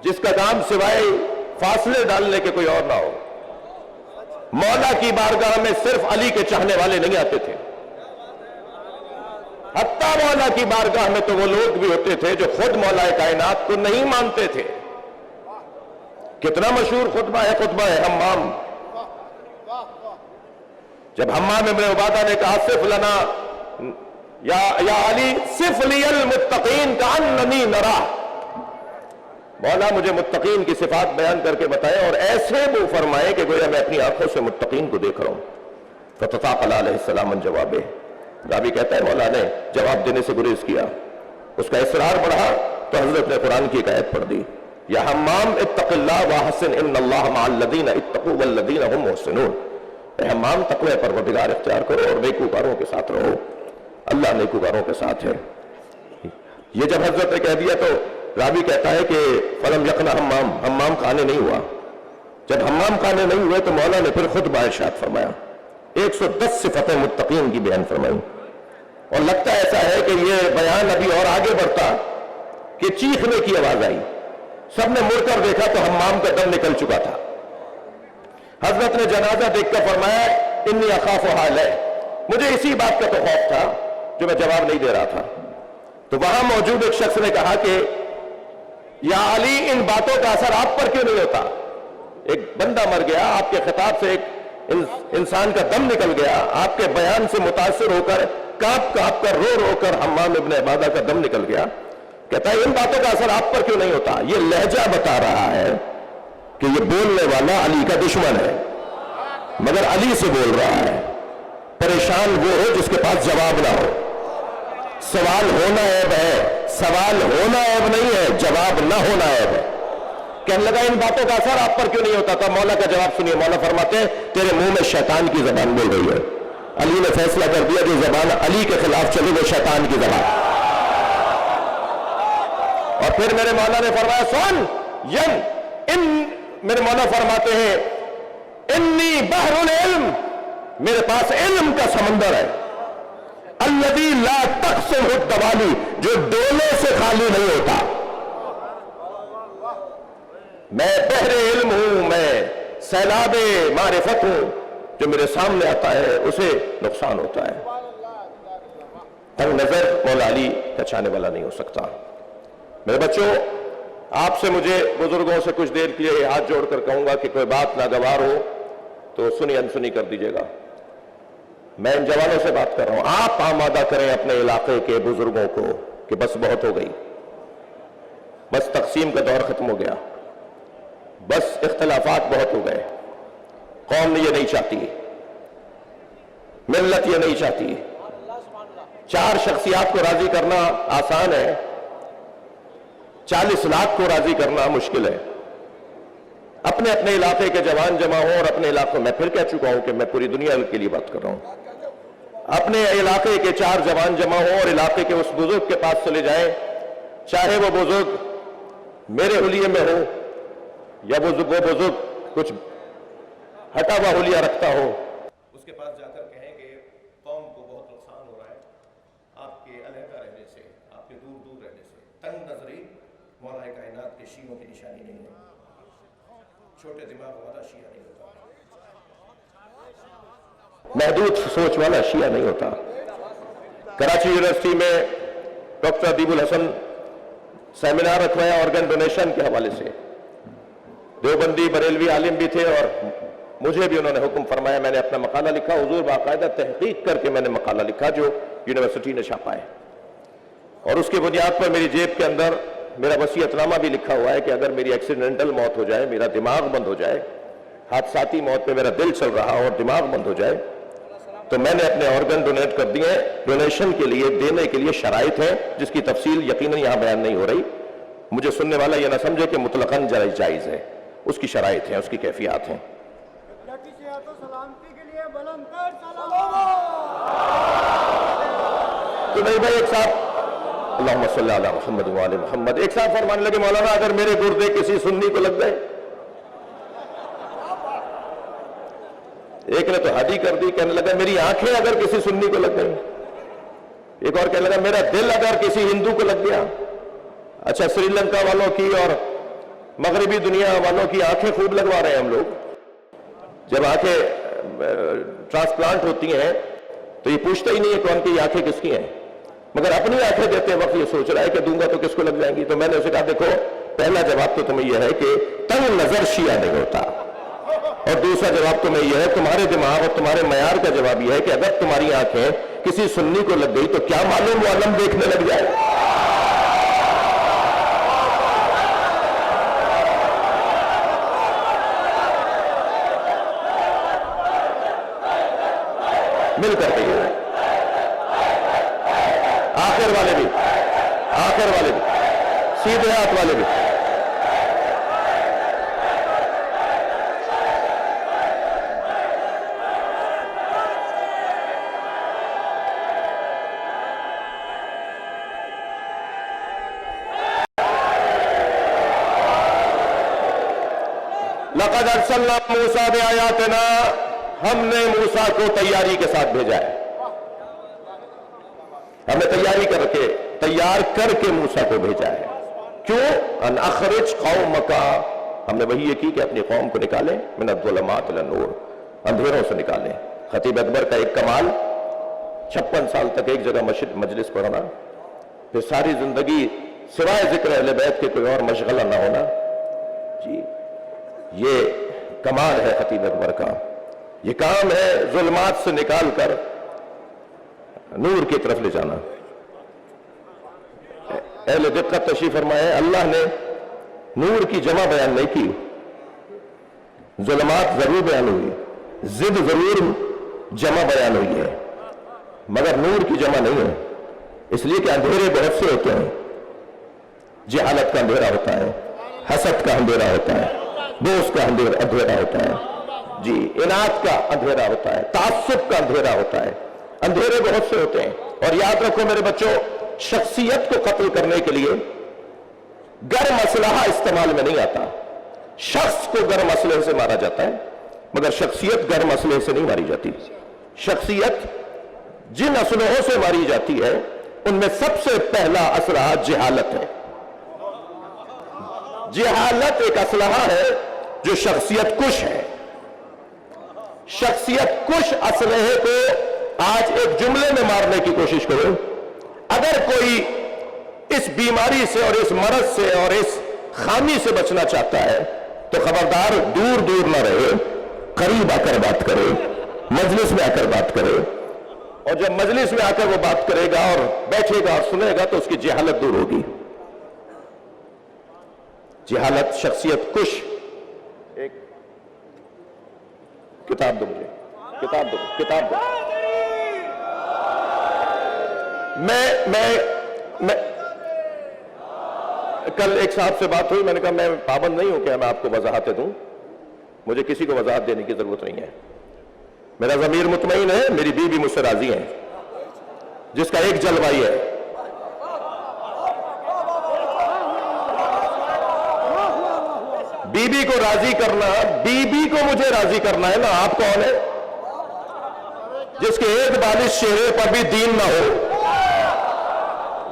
جس کا کام سوائے فاصلے ڈالنے کے کوئی اور نہ ہو۔ مولا کی بارگاہ میں صرف علی کے چاہنے والے نہیں آتے تھے، حتیٰ مولا کی بارگاہ میں تو وہ لوگ بھی ہوتے تھے جو خود مولا کائنات کو نہیں مانتے تھے۔ کتنا مشہور خطبہ ہے، خطبہ ہے حمام، جب حمام ابن عبادہ نے کہا صف لنا یا علی صف لی المتقین کأننی نرا، مولا مجھے متقین کی صفات بیان کر کے بتائے اور ایسے وہ فرمائے کہ گویا میں اپنی آنکھوں سے متقین کو دیکھ رہا ہوں۔ فتطاقل علیہ السلام من جوابے، راوی کہتا ہے مولا نے جواب دینے سے گریز کیا، اس کا اصرار بڑھا تو حضرت نے قرآن کی ایک آیت پڑھ دی، یا حمام اتق اللہ واحسن ان اللہ مع الذین اتقوا والذین هم محسنون، اے حمام تقوی پروردگار اختیار کرو اور نیکوکاروں کے ساتھ رہو، اللہ نیکوکاروں کے ساتھ ہے۔ یہ جب حضرت نے کہہ دیا تو راوی کہتا ہے کہ فلم یقنا حمام کھانے نہیں ہوا۔ جب حمام کھانے نہیں ہوئے تو مولا نے پھر خود ارشاد فرمایا، 110 صفتیں متقین کی بیان فرمائی، اور لگتا ایسا ہے کہ یہ بیان ابھی اور آگے بڑھتا کہ چیخنے کی آواز آئی. سب نے مڑ کر دیکھا تو حمام کا دم نکل چکا تھا. حضرت نے جنازہ دیکھ کر فرمایا انی اخاف حال ہے، مجھے اسی بات کا تو خوف تھا جو میں جواب نہیں دے رہا تھا. تو وہاں موجود ایک شخص نے کہا کہ یا علی ان باتوں کا اثر آپ پر کیوں نہیں ہوتا؟ ایک بندہ مر گیا، آپ کے خطاب سے ایک انسان کا دم نکل گیا، آپ کے بیان سے متاثر ہو کر کانپ کانپ کر رو رو کر حمام ابن عبادہ کا دم نکل گیا. کہتا ہے ان باتوں کا اثر آپ پر کیوں نہیں ہوتا؟ یہ لہجہ بتا رہا ہے کہ یہ بولنے والا علی کا دشمن ہے، مگر علی سے بول رہا ہے. پریشان وہ ہو جس کے پاس جواب نہ ہو. سوال ہونا عیب ہے، سوال ہونا عیب نہیں ہے، جواب نہ ہونا عیب ہے. کہنے لگا ان باتوں کا اثر آپ پر کیوں نہیں ہوتا تھا؟ مولا کا جواب سنیے. مولا فرماتے ہیں تیرے منہ میں شیطان کی زبان بول رہی ہے. علی نے فیصلہ کر دیا جو زبان علی کے خلاف چلے وہ شیطان کی زبان. اور پھر میرے مولا نے فرمایا سن میرے مولا فرماتے ہیں انی بحر العلم، میرے پاس علم کا سمندر ہے. الذی لا تقسم الدوالی، جو ڈولے سے خالی نہیں ہوتا. میں بحر علم ہوں، میں سیلاب معرفت ہوں، جو میرے سامنے آتا ہے اسے نقصان ہوتا ہے. تنگ نظر مولا علی کا چاہنے والا نہیں ہو سکتا. میرے بچوں، آپ سے مجھے بزرگوں سے کچھ دیر کے لیے ہاتھ جوڑ کر کہوں گا کہ کوئی بات ناگوار ہو تو سنی انسنی کر دیجیے گا. میں ان جوانوں سے بات کر رہا ہوں، آپ آمادہ کریں اپنے علاقے کے بزرگوں کو کہ بس بہت ہو گئی، بس تقسیم کا دور ختم ہو گیا، بس اختلافات بہت ہو گئے. قوم یہ نہیں چاہتی، ملت یہ نہیں چاہتی. 4 شخصیات کو راضی کرنا آسان ہے، 40 لاکھ کو راضی کرنا مشکل ہے. اپنے اپنے علاقے کے جوان جمع ہوں اور اپنے علاقوں میں پھر کہہ چکا ہوں کہ میں پوری دنیا کے لیے بات کر رہا ہوں. اپنے علاقے کے 4 جوان جمع ہوں اور علاقے کے اس بزرگ کے پاس چلے جائیں، چاہے وہ بزرگ میرے حلیے میں ہو یا وہ بزرگ کچھ ہٹا ہوا حلیہ رکھتا ہو. اس کے پاس جا کر کہیں کہ قوم کو بہت نقصان ہو رہا ہے آپ کے علیحدہ رہنے سے، آپ کے دور دور رہنے سے. تنگ نظری مولا کائنات کے شیعوں کی نشانی نہیں ہے. چھوٹے دماغ والا شیعہ نہیں ہوتا، محدود سوچ والا شیعہ نہیں ہوتا. کراچی یونیورسٹی میں ڈاکٹر ادیب الحسن سیمینار رکھوایا آرگن ڈونیشن کے حوالے سے. دیوبندی بریلوی عالم بھی تھے اور مجھے بھی انہوں نے حکم فرمایا. میں نے اپنا مقالہ لکھا، حضور باقاعدہ تحقیق کر کے میں نے مقالہ لکھا جو یونیورسٹی نے چھاپا ہے، اور اس کی بنیاد پر میری جیب کے اندر میرا وصیت نامہ بھی لکھا ہوا ہے کہ اگر میری ایکسیڈنٹل موت ہو جائے، میرا دماغ بند ہو جائے، حادثاتی موت پہ میرا دل چل رہا اور دماغ بند ہو جائے، تو میں نے اپنے آرگن ڈونیٹ کر دیے. ڈونیشن کے لیے دینے کے لیے شرائط ہیں جس کی تفصیل یقیناً یہاں بیان نہیں ہو رہی. مجھے سننے والا یہ نہ سمجھے کہ مطلقاً جائز ہے، اس کی شرائط ہیں، اس کی کیفیات ہیں. تو نہیں بھائی، ایک صاحب اللہم صلی علی محمد وعلی محمد، ایک صاحب فرمانے لگے مولانا اگر میرے گردے کسی سنی کو لگ گئے. ایک نے تو حد ہی کر دی، کہنے لگا میری آنکھیں اگر کسی سنی کو لگ گئی. ایک اور کہنے لگا میرا دل اگر کسی ہندو کو لگ گیا. اچھا، سری لنکا والوں کی اور مغربی دنیا والوں کی آنکھیں خوب لگوا رہے ہیں ہم لوگ. جب آنکھیں ٹرانسپلانٹ ہوتی ہیں تو یہ پوچھتا ہی نہیں ہے کون کی آنکھیں کس کی ہیں، مگر اپنی آنکھیں دیتے وقت یہ سوچ رہا ہے کہ دوں گا تو کس کو لگ جائیں گی. تو میں نے اسے کہا دیکھو، پہلا جواب تو تمہیں یہ ہے کہ تنگ نظر شیعہ نہیں ہوتا، اور دوسرا جواب تمہیں یہ ہے، تمہارے دماغ اور تمہارے معیار کا جواب یہ ہے کہ اگر تمہاری آنکھیں کسی سنی کو لگ گئی تو کیا معلوم وہ علم دیکھنے لگ جائے. مل کر کے آخر والے بھی، سیدھے ہاتھ والے بھی. لقد ارسلنا موسیٰ بآیاتنا، ہم نے موسیٰ کو تیاری کے ساتھ بھیجا ہے. ہم نے تیار کر کے موسیٰ کو بھیجا ہے. کیوں؟ ان اخرج قومک، ہم نے وہی یہ کی کہ اپنی قوم کو نکالیں، من الظلمات الی النور، اندھیروں سے نکالیں۔ خطیب اکبر کا ایک کمال، 56 سال تک ایک جگہ مجلس پڑھنا، پھر ساری زندگی سوائے ذکر اہل بیت کے کوئی اور مشغلہ نہ ہونا، جی یہ کمال ہے خطیب اکبر کا۔ یہ کام ہے ظلمات سے نکال کر نور کی طرف لے جانا۔ اہل دقت تشریف فرمائے، اللہ نے نور کی جمع بیان نہیں کی، ظلمات ضرور بیان ہوئی، ضد ضرور جمع بیان ہوئی ہے، مگر نور کی جمع نہیں ہے، اس لیے کہ اندھیرے بہت سے ہوتے ہیں۔ جہالت کا اندھیرا ہوتا ہے، حسد کا اندھیرا ہوتا ہے، دوست کا اندھیرا ہوتا ہے، جی اناد کا اندھیرا ہوتا ہے، تعصب کا اندھیرا ہوتا ہے، اندھیرے بہت سے ہوتے ہیں۔ اور یاد رکھو میرے بچوں، شخصیت کو قتل کرنے کے لیے گرم اسلحہ استعمال میں نہیں آتا۔ شخص کو گرم اسلحے سے مارا جاتا ہے، مگر شخصیت گرم اسلحے سے نہیں ماری جاتی۔ شخصیت جن اسلحوں سے ماری جاتی ہے ان میں سب سے پہلا اسلحہ جہالت ہے۔ جہالت ایک اسلحہ ہے جو شخصیت کش ہے۔ شخصیت کش اسلحے کو آج ایک جملے میں مارنے کی کوشش کرو۔ اگر کوئی اس بیماری سے اور اس مرض سے اور اس خامی سے بچنا چاہتا ہے تو خبردار دور دور نہ رہے، قریب آ کر بات کرے، مجلس میں آ کر بات کرے، اور جب مجلس میں آ کر وہ بات کرے گا اور بیٹھے گا اور سنے گا تو اس کی جہالت دور ہوگی۔ جہالت شخصیت کش۔ ایک کتاب دو مجھے، کتاب دو۔ میں کل ایک صاحب سے بات ہوئی، میں نے کہا میں پابند نہیں ہوں کہ میں آپ کو وضاحتیں دوں، مجھے کسی کو وضاحت دینے کی ضرورت نہیں ہے، میرا ضمیر مطمئن ہے، میری بیوی مجھ سے راضی ہے، جس کا ایک جلوائی ہے۔ بیوی کو راضی کرنا، بیوی کو مجھے راضی کرنا ہے نا۔ آپ کون ہے جس کے ایک بالش چہرے پر بھی دین نہ ہو؟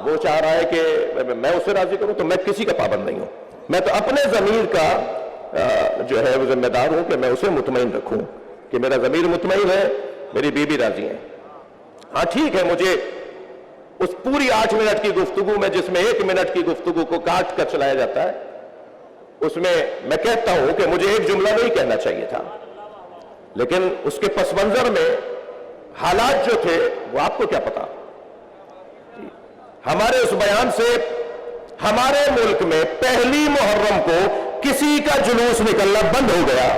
وہ چاہ رہا ہے کہ میں اسے راضی کروں، تو میں کسی کا پابند نہیں ہوں۔ میں تو اپنے ضمیر کا جو ہے وہ ذمہ دار ہوں کہ میں اسے مطمئن رکھوں کہ میرا ضمیر مطمئن ہے، میری بیوی راضی ہے۔ ہاں ٹھیک ہے، مجھے اس پوری 8 منٹ کی گفتگو میں جس میں 1 منٹ کی گفتگو کو کاٹ کر چلایا جاتا ہے، اس میں میں کہتا ہوں کہ مجھے ایک جملہ نہیں کہنا چاہیے تھا، لیکن اس کے پس منظر میں حالات جو تھے وہ آپ کو کیا پتا۔ ہمارے اس بیان سے ہمارے ملک میں پہلی محرم کو کسی کا جلوس نکلنا بند ہو گیا،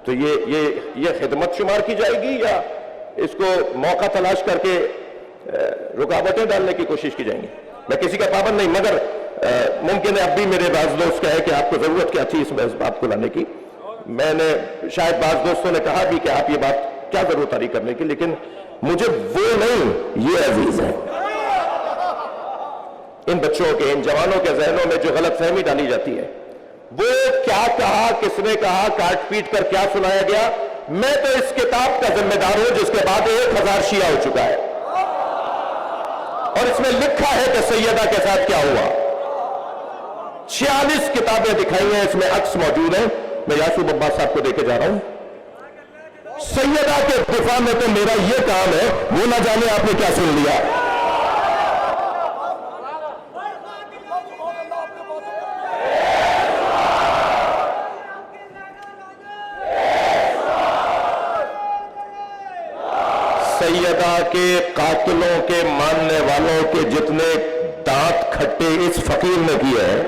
تو یہ خدمت شمار کی جائے گی یا اس کو موقع تلاش کر کے رکاوٹیں ڈالنے کی کوشش کی جائیں گی؟ میں کسی کا پابند نہیں، مگر ممکن ہے اب بھی میرے بعض دوست کہے کہ آپ کو ضرورت کیا تھی اس بات کو لانے کی۔ میں نے شاید بعض دوستوں نے کہا بھی کہ آپ یہ بات کیا ضرورت آ رہی کرنے کی، لیکن مجھے وہ نہیں، یہ عزیز ہے۔ ان بچوں کے، ان جوانوں کے ذہنوں میں جو غلط فہمی ڈالی جاتی ہے، وہ کیا کہا، کس نے کہا، کاٹ پیٹ کر کیا سنایا گیا، میں تو اس کتاب کا ذمہ دار ہوں جس کے بعد 1000 شیعہ ہو چکا ہے، اور اس میں لکھا ہے کہ سیدہ کے ساتھ کیا ہوا۔ 46 کتابیں دکھائی ہیں، اس میں عکس موجود ہیں، میں یاسوب عباس صاحب کو دے کے جا رہا ہوں۔ سیدہ کے دفاع میں تو میرا یہ کام ہے، وہ نہ جانے آپ نے کیا سن لیا۔ سیدہ کے قاتلوں کے ماننے والوں کے جتنے دانت کھٹے اس فقیر نے کیے ہیں،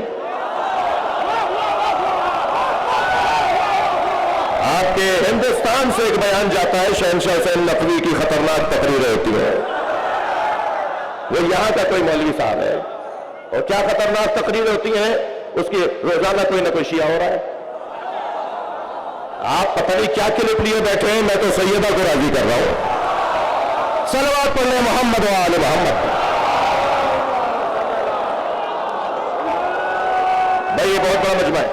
آپ کے ہندوستان سے ایک بیان جاتا ہے، شہنشاہ حسین نقوی کی خطرناک تقریریں ہوتی ہیں، وہ یہاں کا کوئی مولوی صاحب ہے، اور کیا خطرناک تقریریں ہوتی ہیں، اس کی روزانہ کوئی نہ کوئی شیعہ ہو رہا ہے۔ آپ پتہ نہیں کیا کلپ لیے بیٹھے ہیں، میں تو سیدہ کو راضی کر رہا ہوں۔ صلوات پڑھنے محمد و آل محمد۔ بھائی یہ بہت بڑا مجمع ہے،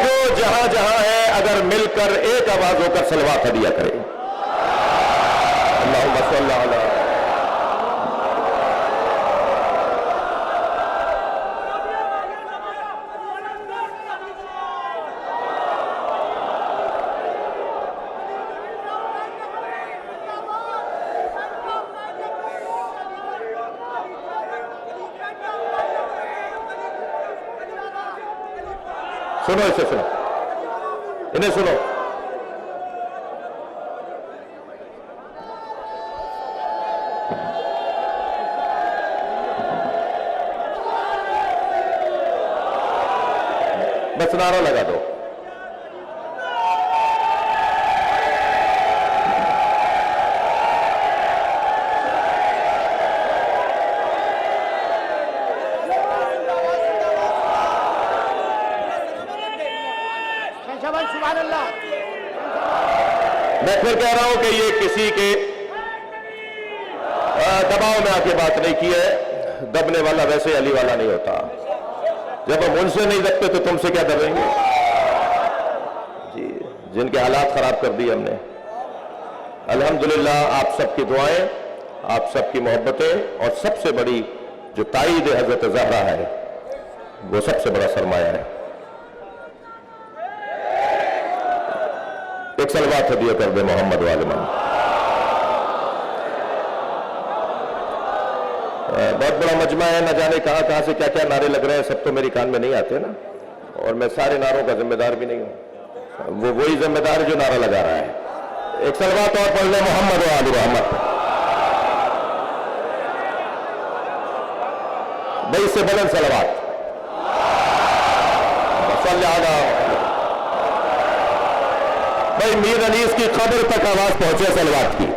جو جہاں جہاں ہے اگر مل کر ایک آواز ہو کر صلوات ہدیہ کرے۔ اللہم صلی علی سنو اسے، سنو انہیں، سنو. بس نعرہ لگا دو. میں پھر کہہ رہا ہوں کہ یہ کسی کے دباؤ میں آ کے بات نہیں کی ہے. دبنے والا ویسے علی والا نہیں ہوتا. جب ہم ان سے نہیں دبتے تو تم سے کیا دبیں گے؟ جی، جن کے حالات خراب کر دیے ہم نے. الحمدللہ آپ سب کی دعائیں، آپ سب کی محبتیں، اور سب سے بڑی جو تائید حضرت زہرا ہے وہ سب سے بڑا سرمایہ ہے. ایک صلوات ہدیہ کر دے محمد والمان. بہت بڑا مجمع ہے، نہ جانے کہاں کہاں سے کیا کیا نعرے لگ رہے ہیں. سب تو میری کان میں نہیں آتے نا، اور میں سارے نعروں کا ذمہ دار بھی نہیں ہوں. وہ وہی ذمہ دار ہے جو نعرہ لگا رہا ہے. ایک صلوات اور پڑھ لیں محمد و آل محمد. بھائی اس سے بلند صلوات. صلی اللہ. بھائی میر انیس کی قبر تک آواز پہنچے صلوات کی.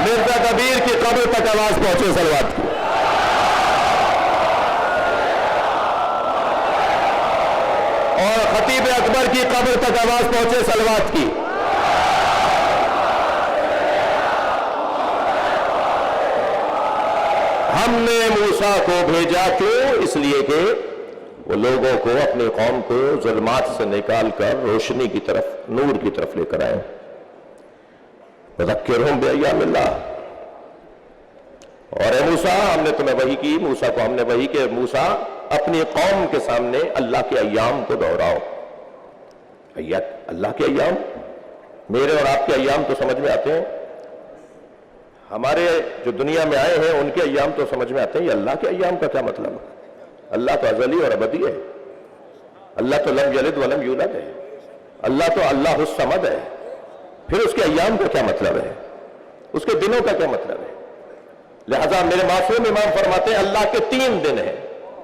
مرزا کبیر کی قبر تک آواز پہنچے صلوات کی. اور خطیب اکبر کی قبر تک آواز پہنچے صلوات کی. ہم نے موسیٰ کو بھیجا کیوں؟ اس لیے کہ وہ لوگوں کو، اپنی قوم کو ظلمات سے نکال کر روشنی کی طرف، نور کی طرف لے کر آئے. وذکرہم بایام اللہ. اور اے موسیٰ ہم نے تمہیں وحی کی، موسیٰ کو ہم نے وحی کہ موسیٰ اپنی قوم کے سامنے اللہ کے ایام کو دہراؤ. اللہ کے ایام، میرے اور آپ کے ایام تو سمجھ میں آتے ہیں. ہمارے جو دنیا میں آئے ہیں ان کے ایام تو سمجھ میں آتے ہیں. یہ اللہ کے ایام کا کیا مطلب ہے؟ اللہ تو ازلی اور ابدی ہے. اللہ تو لم یلد ولم یولد ہے. اللہ تو اللہ الصمد ہے. پھر اس کے ایام کا کیا مطلب ہے؟ اس کے دنوں کا کیا مطلب ہے؟ لہذا میرے معصوم امام فرماتے ہیں اللہ کے 3 دن ہیں.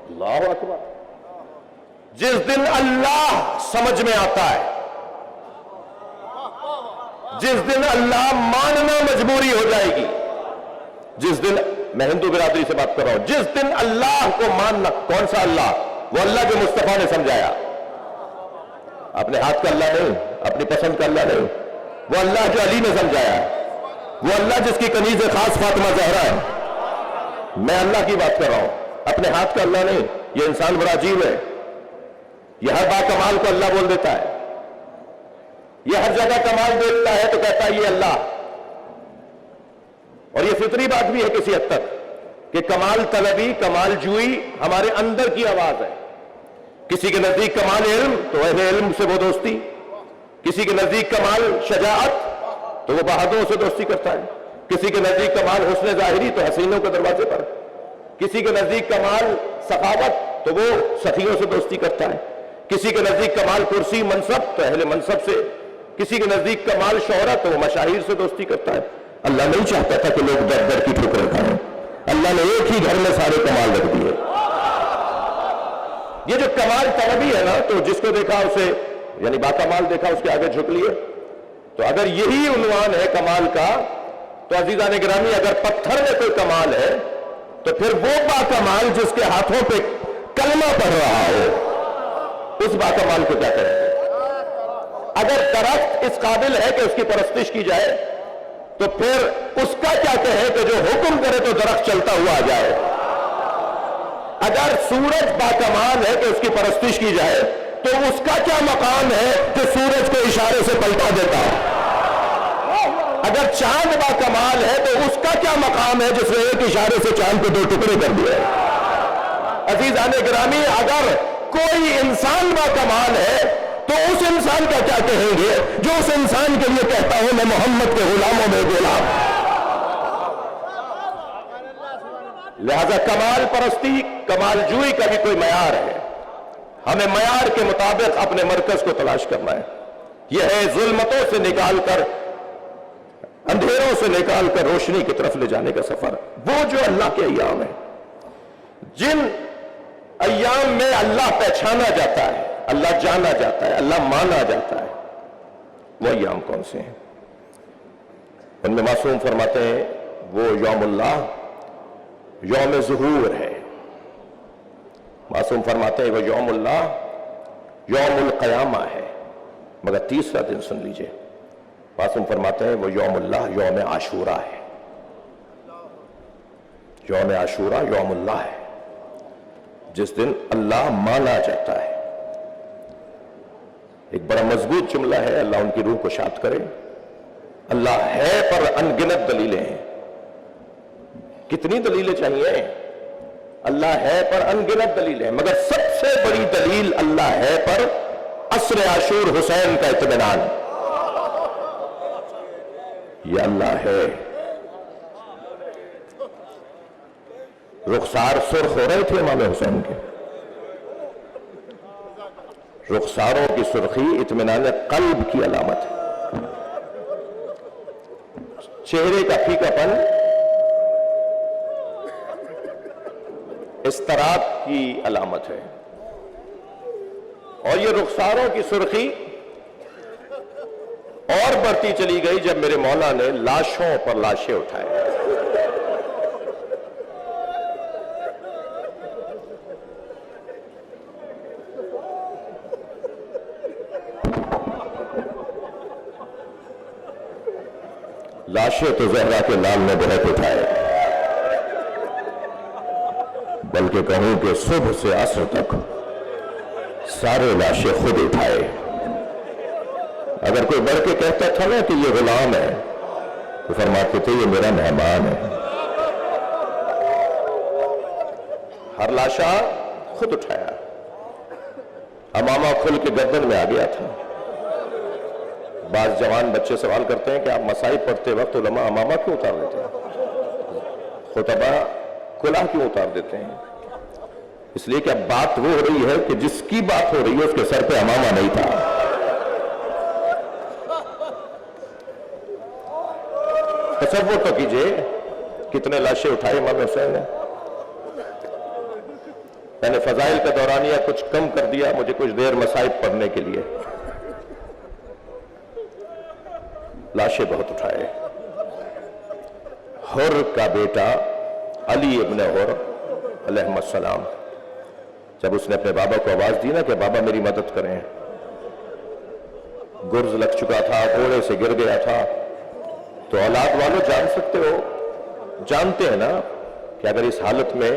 اللہ اکبر. جس دن اللہ سمجھ میں آتا ہے، جس دن اللہ ماننا مجبوری ہو جائے گی، جس دن، میں ہندو برادری سے بات کر رہا ہوں، جس دن اللہ کو ماننا. کون سا اللہ؟ وہ اللہ جو مصطفیٰ نے سمجھایا. اپنے ہاتھ کا اللہ نہیں، اپنی پسند کا اللہ نہیں. وہ اللہ جو علی نے سمجھایا، وہ اللہ جس کی کنیز خاص فاطمہ زہرا ہے. میں اللہ کی بات کر رہا ہوں، اپنے ہاتھ کا اللہ نہیں. یہ انسان بڑا عجیب ہے. یہ ہر با کمال کو اللہ بول دیتا ہے. یہ ہر جگہ کمال دیکھتا ہے تو کہتا ہے یہ اللہ. اور یہ فطری بات بھی ہے کسی حد تک کہ کمال طلبی، کمال جوئی ہمارے اندر کی آواز ہے. کسی کے نزدیک کمال علم تو اہل علم سے وہ دوستی. کسی کے نزدیک کمال شجاعت تو وہ بہادروں سے دوستی کرتا ہے. کسی کے نزدیک کمال حسن ظاہری تو حسینوں کے دروازے پر. کسی کے نزدیک کمال سخاوت تو وہ سخیوں سے دوستی کرتا ہے. کسی کے نزدیک کمال کرسی منصب تو اہل منصب سے. کسی کے نزدیک کمال شہرت تو وہ مشاہیر سے دوستی کرتا ہے. اللہ نہیں چاہتا تھا کہ لوگ در در کی ٹھوکریں کھائیں. اللہ نے ایک ہی گھر میں سارے کمال رکھ دیے. یہ جو کمال طلبی ہے نا، تو جس کو دیکھا اسے، یعنی باکمال دیکھا اس کے آگے جھک لیے. تو اگر یہی عنوان ہے کمال کا، تو عزیزان گرامی اگر پتھر میں کوئی کمال ہے تو پھر وہ باکمال جس کے ہاتھوں پہ کلمہ پڑھ رہا ہو، اس باکمال کو کیا کریں گے؟ اگر درخت اس قابل ہے کہ اس کی پرستش کی جائے تو پھر اس کا کیا کہیں کہ جو حکم کرے تو درخت چلتا ہوا آ جائے. اگر سورج باکمال ہے کہ اس کی پرستش کی جائے تو اس کا کیا مقام ہے کہ سورج کو اشارے سے پلٹا دیتا ہے. اگر چاند باکمال ہے تو اس کا کیا مقام ہے جس نے ایک اشارے سے چاند کو 2 ٹکڑے کر دیا. عزیزان گرامی اگر کوئی انسان باکمال ہے تو اس انسان کا کیا کہیں گے جو اس انسان کے لیے کہتا ہوں میں محمد کے غلاموں میں غلام. لہذا کمال پرستی، کمال جوئی کا بھی کوئی معیار ہے، ہمیں معیار کے مطابق اپنے مرکز کو تلاش کرنا ہے۔ یہ ہے ظلمتوں سے نکال کر، اندھیروں سے نکال کر روشنی کی طرف لے جانے کا سفر، وہ جو اللہ کے ایام ہیں، جن ایام میں اللہ پہچانا جاتا ہے، اللہ جانا جاتا ہے، اللہ مانا جاتا ہے، وہ ایام کون سے ہیں؟ ان میں معصوم فرماتے ہیں وہ یوم اللہ یوم ظہور ہے، معصوم فرماتے ہیں وہ یوم اللہ یوم القیامہ ہے، مگر تیسرا دن سن لیجئے، معصوم فرماتے ہیں وہ یوم اللہ یوم عاشورہ ہے، یوم عاشورہ یوم اللہ ہے، جس دن اللہ مانا جاتا ہے۔ ایک بڑا مضبوط جملہ ہے، اللہ ان کی روح کو شاد کرے۔ اللہ ہے پر انگنت دلیلیں ہیں، کتنی دلیلیں چاہیے؟ اللہ ہے پر انگنت دلیلیں، مگر سب سے بڑی دلیل اللہ ہے پر عصر عاشور حسین کا اطمینان، یہ اللہ ہے۔ رخسار سرخ ہو رہے تھے امام حسین کے، رخساروں کی سرخی اطمینان قلب کی علامت ہے، چہرے کا پھیکا پن اضطراب کی علامت ہے، اور یہ رخساروں کی سرخی اور بڑھتی چلی گئی جب میرے مولا نے لاشوں پر لاشیں اٹھائے۔ لاشیں تو زہرا کے لال نے بہت اٹھائے، بلکہ کہوں کہ صبح سے عصر تک سارے لاشیں خود اٹھائے۔ اگر کوئی بڑھ کے کہتا تھا نا کہ یہ غلام ہے تو فرماتے تھے یہ میرا مہمان ہے۔ ہر لاشا خود اٹھایا، امامہ کھل کے گردن میں آ گیا تھا۔ بعض جوان بچے سوال کرتے ہیں کہ آپ مصائب پڑھتے وقت علماء امامہ کیوں اتار دیتے ہیں، خطبہ کلاه کیوں اتار دیتے ہیں؟ اس لیے کہ اب بات وہ ہو رہی ہے کہ جس کی بات ہو رہی ہے اس کے سر پہ امامہ نہیں تھا۔ تصور تو کیجئے کتنے لاشیں اٹھائے امام حسین نے۔ میں نے فضائل کا دورانیہ کچھ کم کر دیا، مجھے کچھ دیر مصائب پڑھنے کے لیے۔ لاشیں بہت اٹھائے۔ حر کا بیٹا علی ابن حر علیہ السلام، جب اس نے اپنے بابا کو آواز دی نا کہ بابا میری مدد کریں، گرز لگ چکا تھا، گھوڑے سے گر گیا تھا، تو اولاد والوں جان سکتے ہو، جانتے ہیں نا کہ اگر اس حالت میں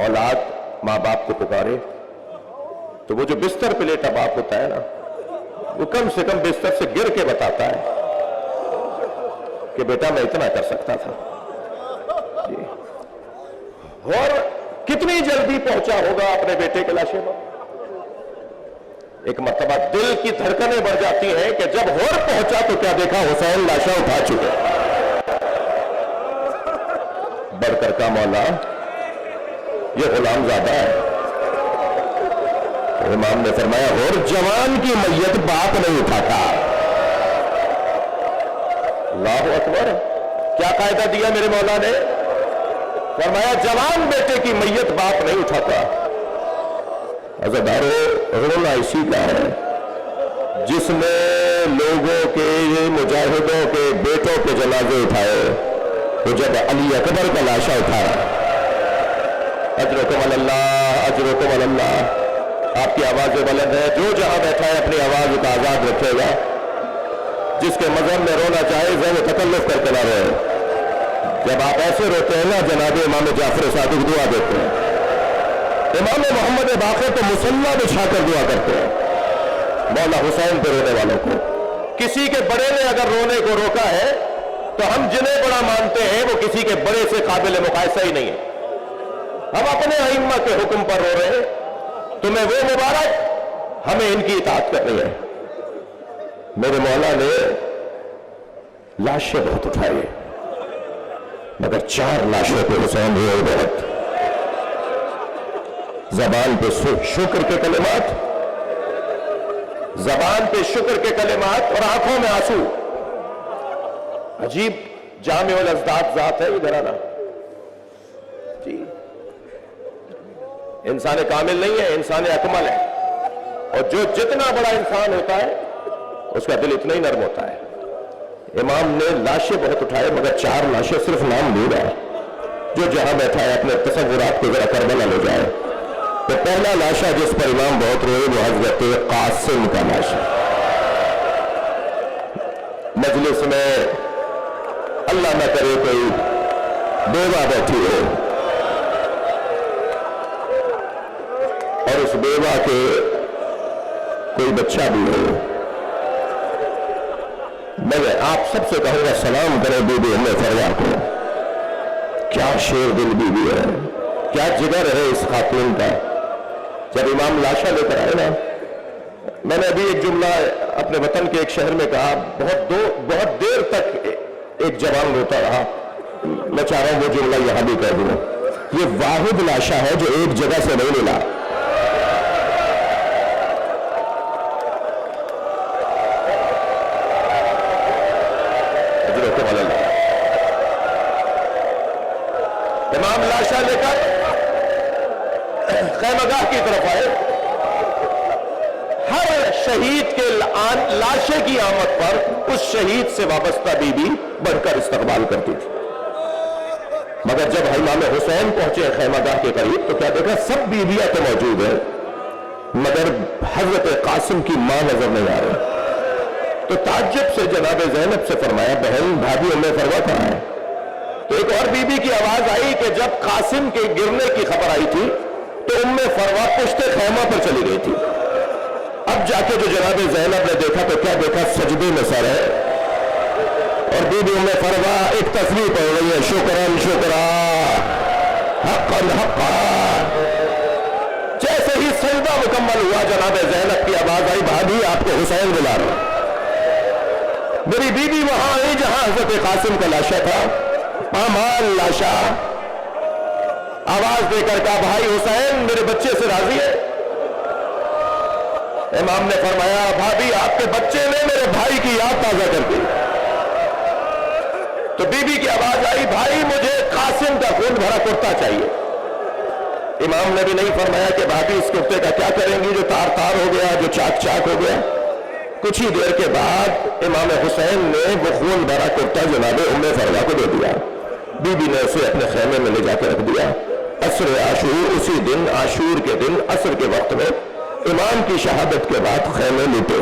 اولاد ماں باپ کو پکارے تو وہ جو بستر پہ لیٹا باپ ہوتا ہے نا، وہ کم سے کم بستر سے گر کے بتاتا ہے کہ بیٹا میں اتنا کر سکتا تھا۔ جی، اور کتنی جلدی پہنچا ہوگا اپنے بیٹے کے لاشے پر۔ ایک مرتبہ دل کی دھڑکنیں بڑھ جاتی ہیں کہ جب ہور پہنچا تو کیا دیکھا، حسین لاشیں اٹھا چکے۔ بڑھ کر کا مولا یہ غلام زادہ ہے۔ امام نے فرمایا ہور جوان کی میت باپ نہیں اٹھاتا۔ اللہ اکبر، کیا قاعدہ دیا میرے مولا نے؟ فرمایا جوان بیٹے کی میت باپ نہیں اٹھاتا۔ عزادارو، رونا اسی کا ہے جس نے لوگوں کے مجاہدوں کے بیٹوں کے جنازے اٹھائے، وہ جب علی اکبر کا لاشا اٹھایا۔ اجرکم اللہ، اجرکم اللہ۔ آپ کی آواز بلند ہے، جو جہاں بیٹھا ہے اپنی آواز کو آزاد رکھے گا۔ جس کے مذہب میں رونا چاہے وہ تکلف کر کے نہ روئے۔ جب آپ ایسے روتے ہیں نا، جناب امام جعفر صادق دعا دیتے ہیں، امام محمد باقر تو مصلی بچھا کر دعا کرتے ہیں مولا حسین پہ رونے والوں کو۔ کسی کے بڑے نے اگر رونے کو روکا ہے تو ہم جنہیں بڑا مانتے ہیں وہ کسی کے بڑے سے قابل مقایسہ ہی نہیں ہے۔ ہم اپنے ائمہ کے حکم پر رو رہے ہیں، تمہیں وہ مبارک، ہمیں ان کی اطاعت کرنی ہے۔ میرے مولا نے لاشیں بہت اٹھائی، مگر 4 لاشوں پہ حسین ہوئے بہت۔ زبان پہ شکر کے کلمات، زبان پہ شکر کے کلمات اور آنکھوں میں آنسو. عجیب جامع الازداد ذات ہے ادھر آنا جی. انسان کامل نہیں ہے، انسان اکمل ہے. اور جو جتنا بڑا انسان ہوتا ہے اس کا دل اتنا ہی نرم ہوتا ہے. امام نے لاشیں بہت اٹھائے مگر 4 لاشیں صرف نام لے رہا ہے. جو جہاں بیٹھا ہے اپنے تصورات کو ذرا کربلا لے جائے. تو پہلا لاشا جس پر امام بہت روئے وہ حضرت قاسم کا لاشا. مجلس میں اللہ نہ کرے کوئی بیوہ بیٹھی ہو اور اس بیوہ کے کوئی بچہ بھی ہو. میں آپ سب سے کہوں گا سلام کرے بی بی ام فروا کو. کیا شیر دل بی بی ہے، کیا جگر ہے اس خاتون کا. جب امام لاشا لے کر آئے نا، میں نے ابھی ایک جملہ اپنے وطن کے ایک شہر میں کہا، بہت دیر تک ایک جوان روتا رہا. میں چاہ رہا ہوں وہ جملہ یہاں بھی کہہ دوں. یہ واحد لاشا ہے جو ایک جگہ سے نہیں ملا. امام لاشا لے کر خیمگاہ کی طرف آئے. ہر شہید کے لاشے کی آمد پر اس شہید سے وابستہ بی بی بڑھ کر استقبال کرتی تھی. مگر جب امام حسین پہنچے خیمگاہ کے قریب تو کیا دیکھا، سب بیویاں تو موجود ہیں مگر حضرت قاسم کی ماں نظر نہیں آ رہی. تو تعجب سے جناب زینب سے فرمایا، بہن بھابھی ام فروا کہاں ہے؟ تو ایک اور بی بی کی آواز آئی کہ جب قاسم کے گرنے کی خبر آئی تھی تو ام فروا پشت خیمہ پر چلی گئی تھی. اب جا کے جو جناب زینب نے دیکھا تو کیا دیکھا، سجدے میں سر ہے اور بی بی ام فروا ایک تصویر پڑھ رہی ہے، شکرن شکرا حقا حقا. جیسے ہی سجدہ مکمل ہوا جناب زینب کی آواز آئی، بھابھی آپ کو حسین بلا رہا. میری بی بی وہاں آئی جہاں حضرت قاسم کا لاشا تھا، پامال لاشا. آواز دے کر کہا، بھائی حسین میرے بچے سے راضی ہے؟ امام نے فرمایا، بھابھی آپ کے بچے نے میرے بھائی کی یاد تازہ کر دی. تو بی بی کی آواز آئی، بھائی مجھے قاسم کا خون بھرا کرتا چاہیے. امام نے بھی نہیں فرمایا کہ بھابھی اس کرتے کا کیا کریں گی جو تار تار ہو گیا، جو چاک چاک ہو گیا. کچھ ہی دیر کے بعد امام حسین نے وہ خون بھرا کرتا جناب ام فروا کو دے دیا. بی بی نے اسے اپنے خیمے میں لے جا کے رکھ دیا. عصر عاشور، اسی دن عاشور کے دن عصر کے وقت میں امام کی شہادت کے بعد خیمے لوٹے،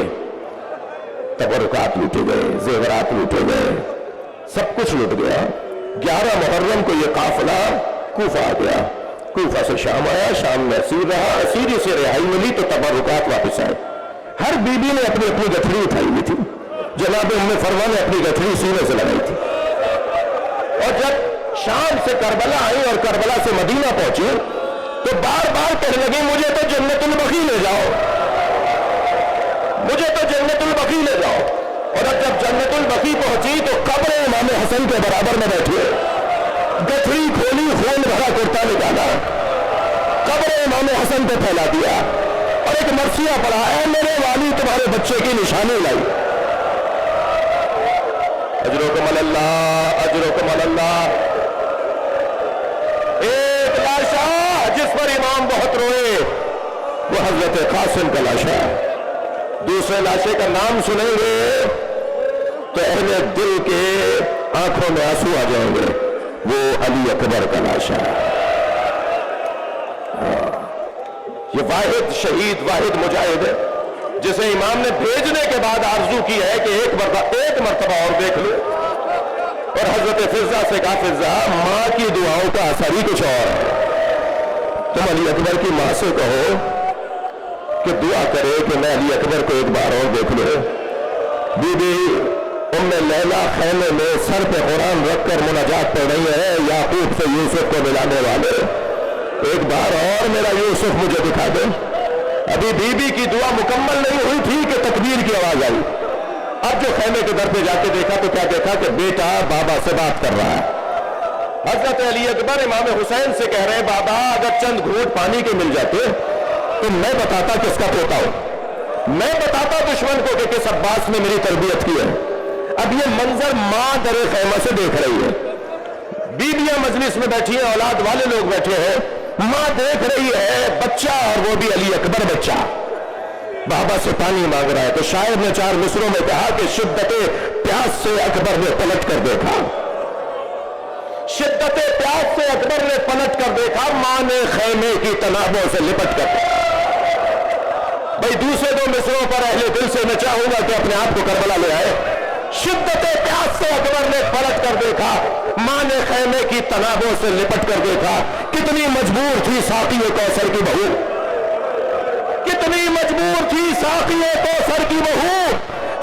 تبرکات لوٹے گئے، زیورات لوٹے گئے، سب کچھ لوٹ گیا. 11 محرم کو یہ قافلہ کوفہ آ گیا. کوفہ سے شام آیا، شام میں اسیر رہا، اسیری سے رہائی ملی تو تبرکات واپس آئے. ہر بی بی نے اپنی اپنی گٹھڑی اٹھائی ہوئی تھی. جناب ام فروا نے اپنی گٹھڑی سینے سے لگائی تھی. اور جب شام سے کربلا آئی اور کربلا سے مدینہ پہنچی تو بار بار کہنے لگی، مجھے تو جنت البقیع لے جاؤ، مجھے تو جنت البقیع لے جاؤ. اور اب جب جنت البقیع پہنچی تو قبر امام حسن کے برابر میں بیٹھے، گٹھڑی کھولی، خون بھرا کرتا نکالا، قبر امام حسن پہ پھیلا دیا اور ایک مرثیہ پڑھا، اے میرے والی تمہارے بچے کی نشانی لائی. اجرکم اللہ، اجرکم اللہ. ایک لاشا جس پر امام بہت روئے وہ حضرت قاسم کا لاشا. دوسرے لاشے کا نام سنیں گے تو اہل دل کے آنکھوں میں آنسو آ جائیں گے، وہ علی اکبر کا لاشا. یہ واحد شہید، واحد مجاہد ہے جسے امام نے بھیجنے کے بعد آرزو کی ہے کہ ایک مرتبہ اور دیکھ لو. اور حضرت فضہ سے کہا، فضہ ماں کی دعاؤں کا اثر ہی کچھ اور ہے. تم علی اکبر کی ماں سے کہو کہ دعا کرے کہ میں علی اکبر کو ایک بار اور دیکھ لوں. بی بی ام لیلا خیمے میں سر پہ قرآن رکھ کر مناجات پڑھ رہی ہے، یعقوب سے یوسف کو ملانے والے، ایک بار اور میرا یوسف مجھے دکھا دے. ابھی بی بی کی دعا مکمل نہیں ہوئی تھی کہ تکبیر کی آواز آئی. اب جو خیمے کے در پہ جا کے دیکھا تو کیا دیکھا کہ بیٹا بابا سے بات کر رہا ہے. حضرت علی اکبر امام حسین سے کہہ رہے ہیں بابا اگر چند گھونٹ پانی کے مل جاتے تو میں بتاتا کس کا پوتا ہوں، میں بتاتا دشمن کو کہ کس عباس نے میری تربیت کی ہے۔ اب یہ منظر ماں در خیمہ سے دیکھ رہی ہے، بیویاں مجلس میں بیٹھی ہیں، اولاد والے لوگ بیٹھے ہیں، ماں دیکھ رہی ہے بچہ، اور وہ بھی علی اکبر بچہ بابا سے پانی مانگ رہا ہے۔ تو شاعر نے 4 مصروں میں کہا کہ شدت پیاس سے اکبر نے پلٹ کر دیکھا، شدت پیاس سے اکبر نے پلٹ کر دیکھا، ماں نے خیمے کی تنابوں سے لپٹ کر دیکھا۔ بھئی دوسرے 2 مصروں پر اہل دل سے میں چاہوں گا کہ اپنے آپ کو کربلا لے آئے۔ شدت پیاس سے اکبر نے پلٹ کر دیکھا، ماں نے خیمے کی تنابوں سے لپٹ کر دیکھا۔ کتنی مجبور تھی ساقی کوثر کی بہو، کتنی مجبور تھی ساقی کوثر کی بہو،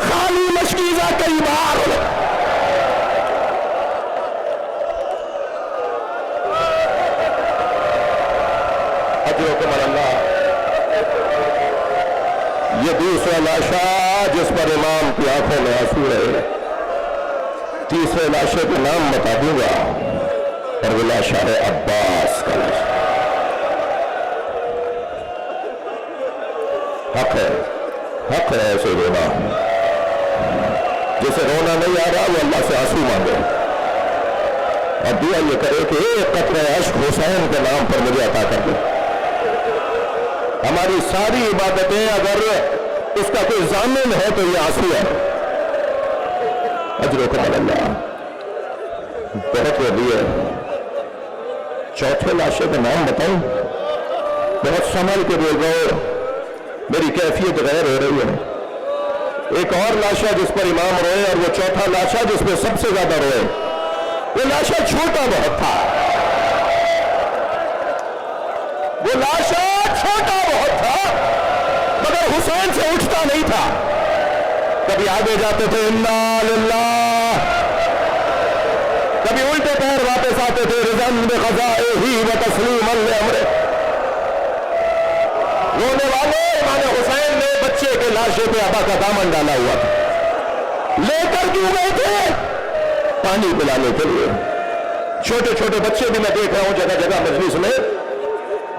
خالی مشکیزہ کئی بار اجرکم اللہ۔ یہ دوسرا لاشا جس پر امام کی آنکھوں میں آنسو رہے، تیسرے لاشے کا نام بتا دوں گا، اور وہ لاشا ہے عباس کا لاشا۔ حق ہے ایسے رونا، جسے رونا نہیں آ رہا وہ اللہ سے آنسو مانگے اور دعا یہ کرے کہ ایک قطرہ عشق حسین کے نام پر مجھے عطا کر دے۔ ہماری ساری عبادتیں اگر اس کا کوئی ضامن ہے تو یہ آنسو ہے۔ اجرکم اللہ۔ بہت وڈی ہے۔ چوتھے لاشے کا نام بتاؤں؟ بہت سنبھل کے بول رہے ہو، میری کیفیت غیر ہو رہی ہے۔ ایک اور لاشا جس پر امام روئے، اور وہ چوتھا لاشا جس پہ سب سے زیادہ روئے، وہ لاشا چھوٹا بہت تھا، وہ لاشا چھوٹا بہت تھا مگر حسین سے اٹھتا نہیں تھا۔ کبھی آگے جاتے تھے انا للہ، کبھی الٹے پیر واپس آتے تھے رضن بقضائہ و تسلیما لامرہ۔ رونے والے امام حسین نے بچے کے لاشے پہ ابا کا دامن ڈالا ہوا تھا، لے کر کیوں گئے تھے؟ پانی پلانے کے لیے۔ چھوٹے چھوٹے بچے بھی میں دیکھ رہا ہوں جگہ جگہ مجلس میں،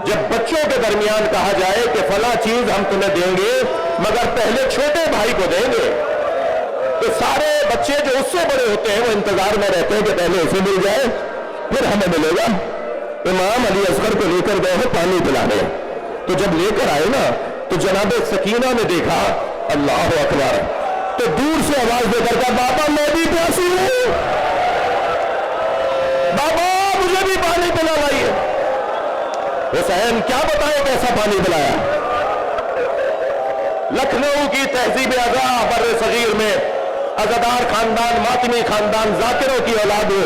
جب بچوں کے درمیان کہا جائے کہ فلاں چیز ہم تمہیں دیں گے مگر پہلے چھوٹے بھائی کو دیں گے، تو سارے بچے جو اس سے بڑے ہوتے ہیں وہ انتظار میں رہتے ہیں کہ پہلے اسے مل جائے پھر ہمیں ملے گا۔ امام علی اصغر کو لے کر گئے ہیں پانی پلانے، تو جب لے کر آئے نا تو جناب سکینہ نے دیکھا، اللہ اکبر، تو دور سے آواز دے کر کہا بابا میں بھی پیاسی ہوں، بابا مجھے بھی پانی پلا لائیے۔ حسین کیا بتائے کیسا پانی پلایا؟ لکھنؤ کی تہذیب ازا بر صغیر میں عزادار خاندان، ماتمی خاندان، ذاکروں کی اولاد ہو۔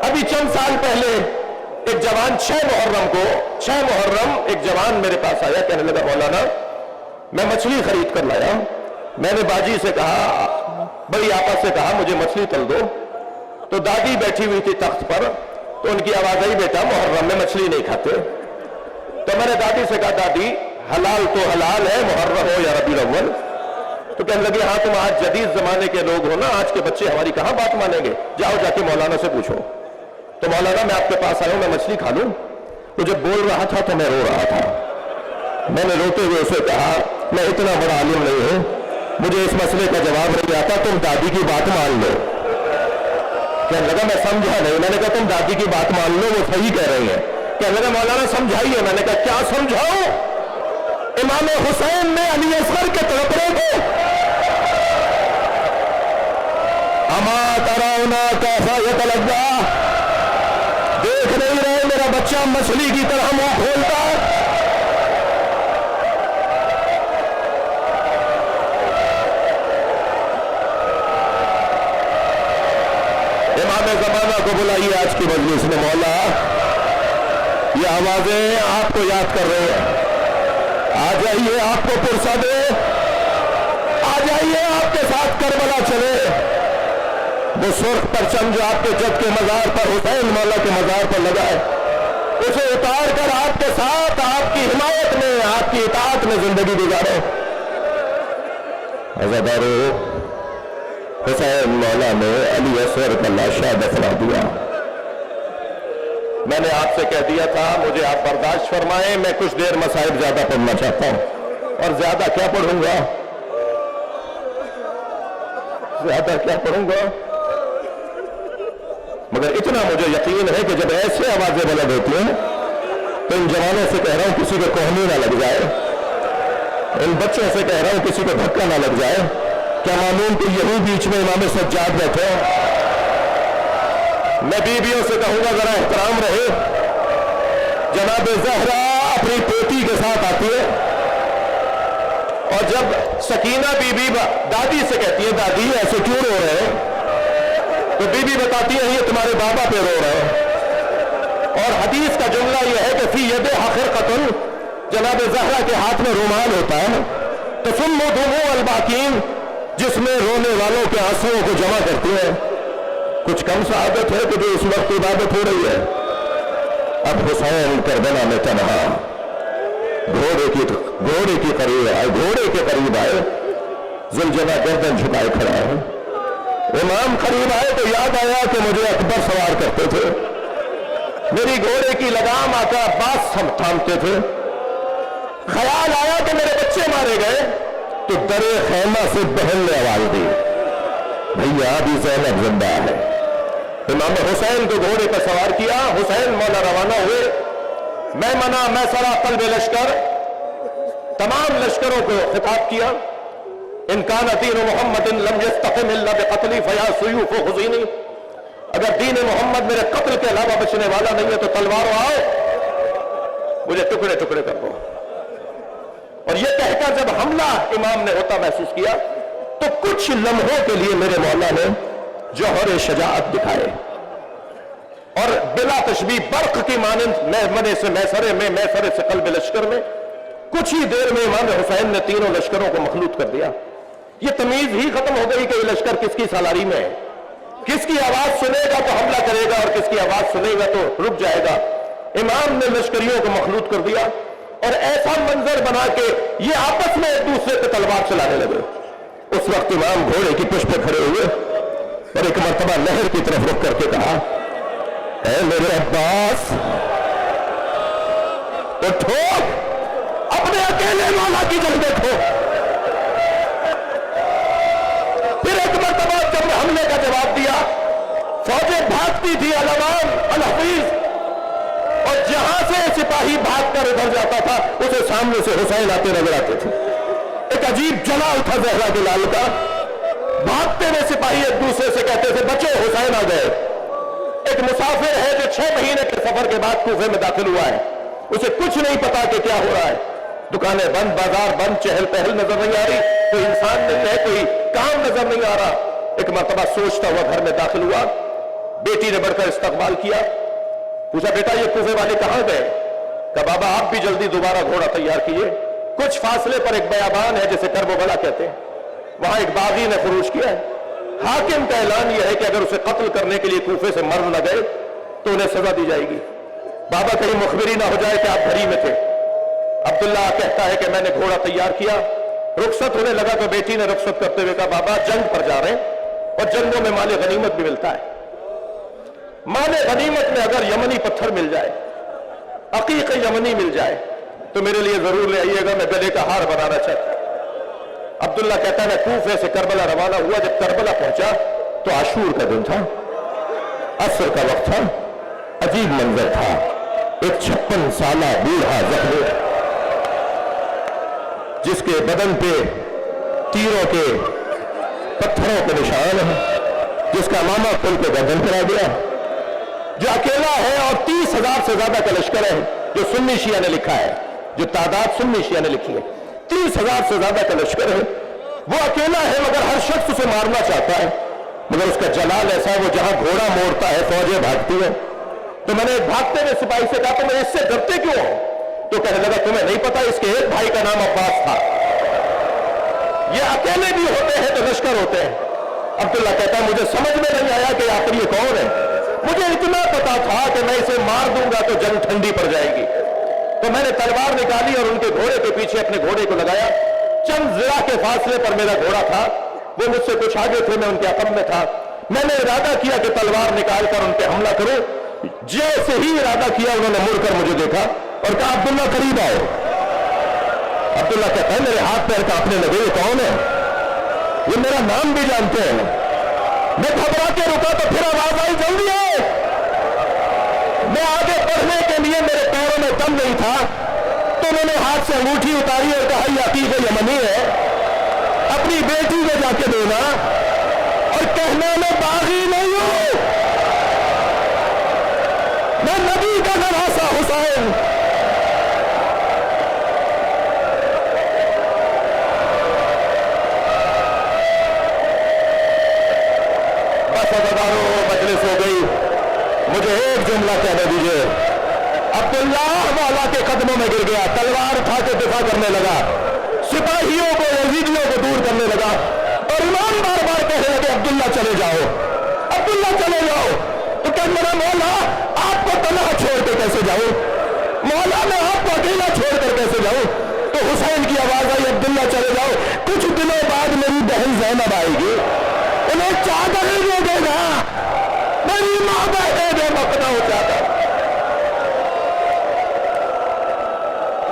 ابھی چند سال پہلے ایک جوان 6 محرم ایک جوان میرے پاس آیا، کہنے لگا مولانا میں مچھلی خرید کر لایا۔ میں نے باجی سے کہا، بڑی آپا سے کہا مجھے مچھلی تل دو، تو دادی بیٹھی ہوئی تھی تخت پر، تو ان کی آواز آئی بیٹا محرم میں مچھلی نہیں کھاتے۔ تو میں نے دادی سے کہا دادی حلال تو حلال ہے محرم ہو یا ربیع الاول۔ تو کہنے لگے ہاں تم آج جدید زمانے کے لوگ ہو نا، آج کے بچے ہماری کہاں بات مانیں گے، جاؤ جا کے مولانا سے پوچھو۔ تو مولانا میں آپ کے پاس آیا ہوں، میں مچھلی کھا لوں؟ تو جب بول رہا تھا تو میں رو رہا تھا۔ میں نے روتے ہوئے اسے کہا میں اتنا بڑا عالم نہیں ہوں، مجھے اس مسئلے کا جواب نہیں آتا، تم دادی کی بات مان لو۔ کہنے لگا میں سمجھا نہیں۔ میں نے کہا تم دادی کی بات مان لو، وہ صحیح کہہ رہی ہیں۔ کہنے لگا مولانا سمجھائیے۔ میں نے کہا کیا سمجھاؤ؟ امام حسین نے علی اصغر کے تڑپڑے کو اما ترونا کیسا یتلذا، دیکھ نہیں رہے میرا بچہ مچھلی کی طرح منہ کھولتا؟ امام زمانہ کو بلائیے آج کی مجلس میں، مولا یہ آوازیں آپ کو یاد کر رہے ہیں، آ جائیے آپ کو پرسہ دے، آ جائیے آپ کے ساتھ کربلا چلے۔ وہ سرخ پرچم جو آپ کے جد کے مزار پر حسین مولا کے مزار پر لگا ہے، اسے اتار کر آپ کے ساتھ آپ کی حمایت میں، آپ کی اطاعت میں زندگی گزارو۔ عزادارو، حسین مولا نے علی اصغر کا لاشا دفنا دیا، میں نے آپ سے کہہ دیا تھا مجھے آپ برداشت فرمائیں، میں کچھ دیر مصائب زیادہ پڑھنا چاہتا ہوں، اور زیادہ کیا پڑھوں گا، زیادہ کیا پڑھوں گا، مگر اتنا مجھے یقین ہے کہ جب ایسے آوازیں بلند ہوتی ہیں تو ان جوانوں سے کہہ رہا ہوں کسی کو کوہنی نہ لگ جائے، ان بچوں سے کہہ رہا ہوں کسی کو دھکا نہ لگ جائے، کیا معلوم کہ یہی بیچ میں امام سجاد بیٹھے ہیں۔ میں بیویوں سے کہوں گا ذرا احترام رہے، جناب زہرا اپنی پوتی کے ساتھ آتی ہے، اور جب سکینہ بی بی دادی سے کہتی ہے دادی ایسے کیوں رو رہے ہیں، تو بی بی بتاتی ہے یہ تمہارے بابا پہ رو رہے ہیں، اور حدیث کا جملہ یہ ہے کہ فی ید خرقۃ، جناب زہرا کے ہاتھ میں رومال ہوتا ہے، تسم دموع الباکین، جس میں رونے والوں کے آنسوؤں کو جمع کرتی ہے۔ کچھ کم سعادت ہے کہ جو اس وقت عبادت ہو رہی ہے۔ اب حسین کربلا میں تنہا گھوڑے کی قریب آئے، گھوڑے کے قریب آئے، زلجلہ گردن جھکائے کھڑا ہے۔ امام قریب آئے تو یاد آیا کہ مجھے اکبر سوار کرتے تھے، میری گھوڑے کی لگام آ کر عباس تھامتے تھے، خیال آیا کہ میرے بچے مارے گئے تو درے خیمہ سے بہن نے آواز دی بھیا ابھی زینب زندہ ہے۔ امام حسین کو گھوڑے پر سوار کیا، حسین مولا روانہ ہوئے، میں منا میں سرا قلب لشکر، تمام لشکروں کو خطاب کیا، ان کان دین محمد لم یستقم الا بقتلی فیا سیوف خزینی، اگر دین محمد میرے قتل کے علاوہ بچنے والا نہیں ہے تو تلواروں آؤ مجھے ٹکڑے ٹکڑے کر دو۔ اور یہ کہہ کر جب حملہ امام نے ہوتا محسوس کیا تو کچھ لمحوں کے لیے میرے مولا نے جوہر شجاعت دکھائے، اور بلا تشبیہ برق کی مانند میمنے سے میسرے میں، میسرے سے قلب لشکر میں، کچھ ہی دیر میں امام حسین نے تینوں لشکروں کو مخلوط کر دیا۔ یہ تمیز ہی ختم ہو گئی کہ یہ لشکر کس کی سالاری میں ہے، کس کی آواز سنے گا تو حملہ کرے گا اور کس کی آواز سنے گا تو رک جائے گا۔ امام نے لشکریوں کو مخلوط کر دیا اور ایسا منظر بنا کے یہ آپس میں ایک دوسرے پہ تلوار چلانے لگے۔ اس وقت امام گھوڑے کی پشت پہ کھڑے ہوئے اور ایک مرتبہ نہر کی طرف رک کر کے کہا اے میرے عباس اٹھو، اپنے اکیلے مولا کی جنگ دیکھو۔ پھر ایک مرتبہ جب نے حملے کا جواب دیا، فوجیں بھاگتی تھی علوان الحفیظ، اور جہاں سے سپاہی بھاگ کر ادھر جاتا تھا اسے سامنے سے حسین آتے نظر آتے تھے۔ ایک عجیب جلال تھا زہرا کے لال کا، بھاگتے ہوئے سپاہی ایک دوسرے سے کہتے تھے بچو حسین آ گئے۔ ایک مسافر ہے جو 6 مہینے کے سفر کے بعد کوفے میں داخل ہوا ہے، اسے کچھ نہیں پتا کہ کیا ہو رہا ہے، دکانیں بند، بازار بند، چہل پہل نظر نہیں آ رہی، کوئی انسان نہیں ہے، کوئی کام نظر نہیں آ رہا۔ ایک مرتبہ سوچتا ہوا گھر میں داخل ہوا، بیٹی نے بڑھ کر استقبال کیا، پوچھا بیٹا یہ کوفے والے کہاں گئے؟ کہا بابا آپ بھی جلدی دوبارہ گھوڑا تیار کیے، کچھ فاصلے پر ایک بیابان ہے جسے کرب و بلا کہتے ہیں، وہاں ایک باغی نے خروج کیا ہے، حاکم کا اعلان یہ ہے کہ اگر اسے قتل کرنے کے لیے کوفے سے مر نہ گئے تو انہیں سزا دی جائے گی۔ بابا کہیں مخبری نہ ہو جائے کہ آپ گھری میں تھے۔ عبداللہ کہتا ہے کہ میں نے گھوڑا تیار کیا، رخصت ہونے لگا تو بیٹی نے رخصت کرتے ہوئے کہا بابا جنگ پر جا رہے ہیں اور جنگوں میں مال غنیمت بھی ملتا ہے، مال غنیمت میں اگر یمنی پتھر مل جائے، عقیق یمنی مل جائے تو میرے لیے ضرور لے آئیے گا، میں گلے کا ہار بنانا چاہتا ہوں۔ عبداللہ کہتا ہے میں کوفے سے کربلا روانہ ہوا، جب کربلا پہنچا تو عاشور کا دن تھا، عصر کا وقت تھا، عجیب منظر تھا، ایک 56 سالہ بوڑھا زخمی جس کے بدن پہ تیروں کے پتھروں کے نشان ہیں، جس کا ماما کھل کے گردن پر آ گیا، جو اکیلا ہے اور 30,000 سے زیادہ کا لشکر ہے، جو سنی شیعہ نے لکھا ہے، جو تعداد سنی شیعہ نے لکھی ہے، 30,000 سے زیادہ کا لشکر ہے، وہ اکیلا ہے مگر ہر شخص اسے مارنا چاہتا ہے، مگر اس کا جلال ایسا ہے وہ جہاں گھوڑا موڑتا ہے فوجیں بھاگتی ہیں۔ تو میں نے ایک بھاگتے ہوئے سپاہی سے کہا تم اس سے ڈرتے کیوں ہو؟ تو کہنے لگا تمہیں نہیں پتا اس کے ایک بھائی کا نام عباس تھا، یہ اکیلے بھی ہوتے ہیں تو لشکر ہوتے ہیں۔ عبداللہ کہتا ہے مجھے سمجھ میں نہیں آیا کہ آخر یہ کون ہے، مجھے اتنا پتا تھا کہ میں اسے مار دوں گا تو جنگ ٹھنڈی پڑ جائے گی، تو میں نے تلوار نکالی اور ان کے گھوڑے کے پیچھے اپنے گھوڑے کو لگایا، چند ذرا کے فاصلے پر میرا گھوڑا تھا، وہ مجھ سے کچھ آگے تھے، میں ان کے عقب میں تھا، میں نے ارادہ کیا کہ تلوار نکال کر ان پہ حملہ کروں، جیسے ہی ارادہ کیا انہوں نے مڑ کر مجھے دیکھا اور کہا عبداللہ قریب آؤ. عبداللہ کہتا ہے میرے ہاتھ پیر کانپنے لگے, یہ کون ہے؟ یہ میرا نام بھی جانتے ہیں. میں گھبرا کے رکا تو پھر آواز آئی جلدی آؤ. میں آگے پڑھنے کے لیے میرے پیروں میں دم نہیں تھا تو انہوں نے ہاتھ سے انگوٹھی اتاری اور کہا یہ عتیق یمنی ہے, اپنی بیٹی کو جا کے دینا, اور کہنا میں باغی نہیں ہوں, میں نبی کا نواسا حسین. بس عزیزانو, مجلس ہو گئی. مجھے ایک جملہ کہنے دیجئے. عبداللہ والا کے قدموں میں گر گیا, تلوار اٹھا کے دفاع کرنے لگا, سپاہیوں کو یزیدیوں کو دور کرنے لگا, اور امام بار بار کہنے لگے عبداللہ چلے جاؤ, عبداللہ چلے جاؤ. تو کہ میرا مولا آپ کو تنہا چھوڑ کے کیسے جاؤں, مولا میں آپ کو اکیلا چھوڑ کر کیسے جاؤں. تو حسین کی آواز آئی عبداللہ چلے جاؤ. کچھ دنوں بعد میری بہن زینب آئے گی, انہیں چادر دے دینا, میری ماں بہنے دے مقدہ ہو جاتا.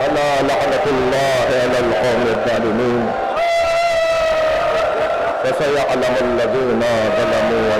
الا لعنت اللہ علی القوم الظالمین فسيعلم الذين ظلموا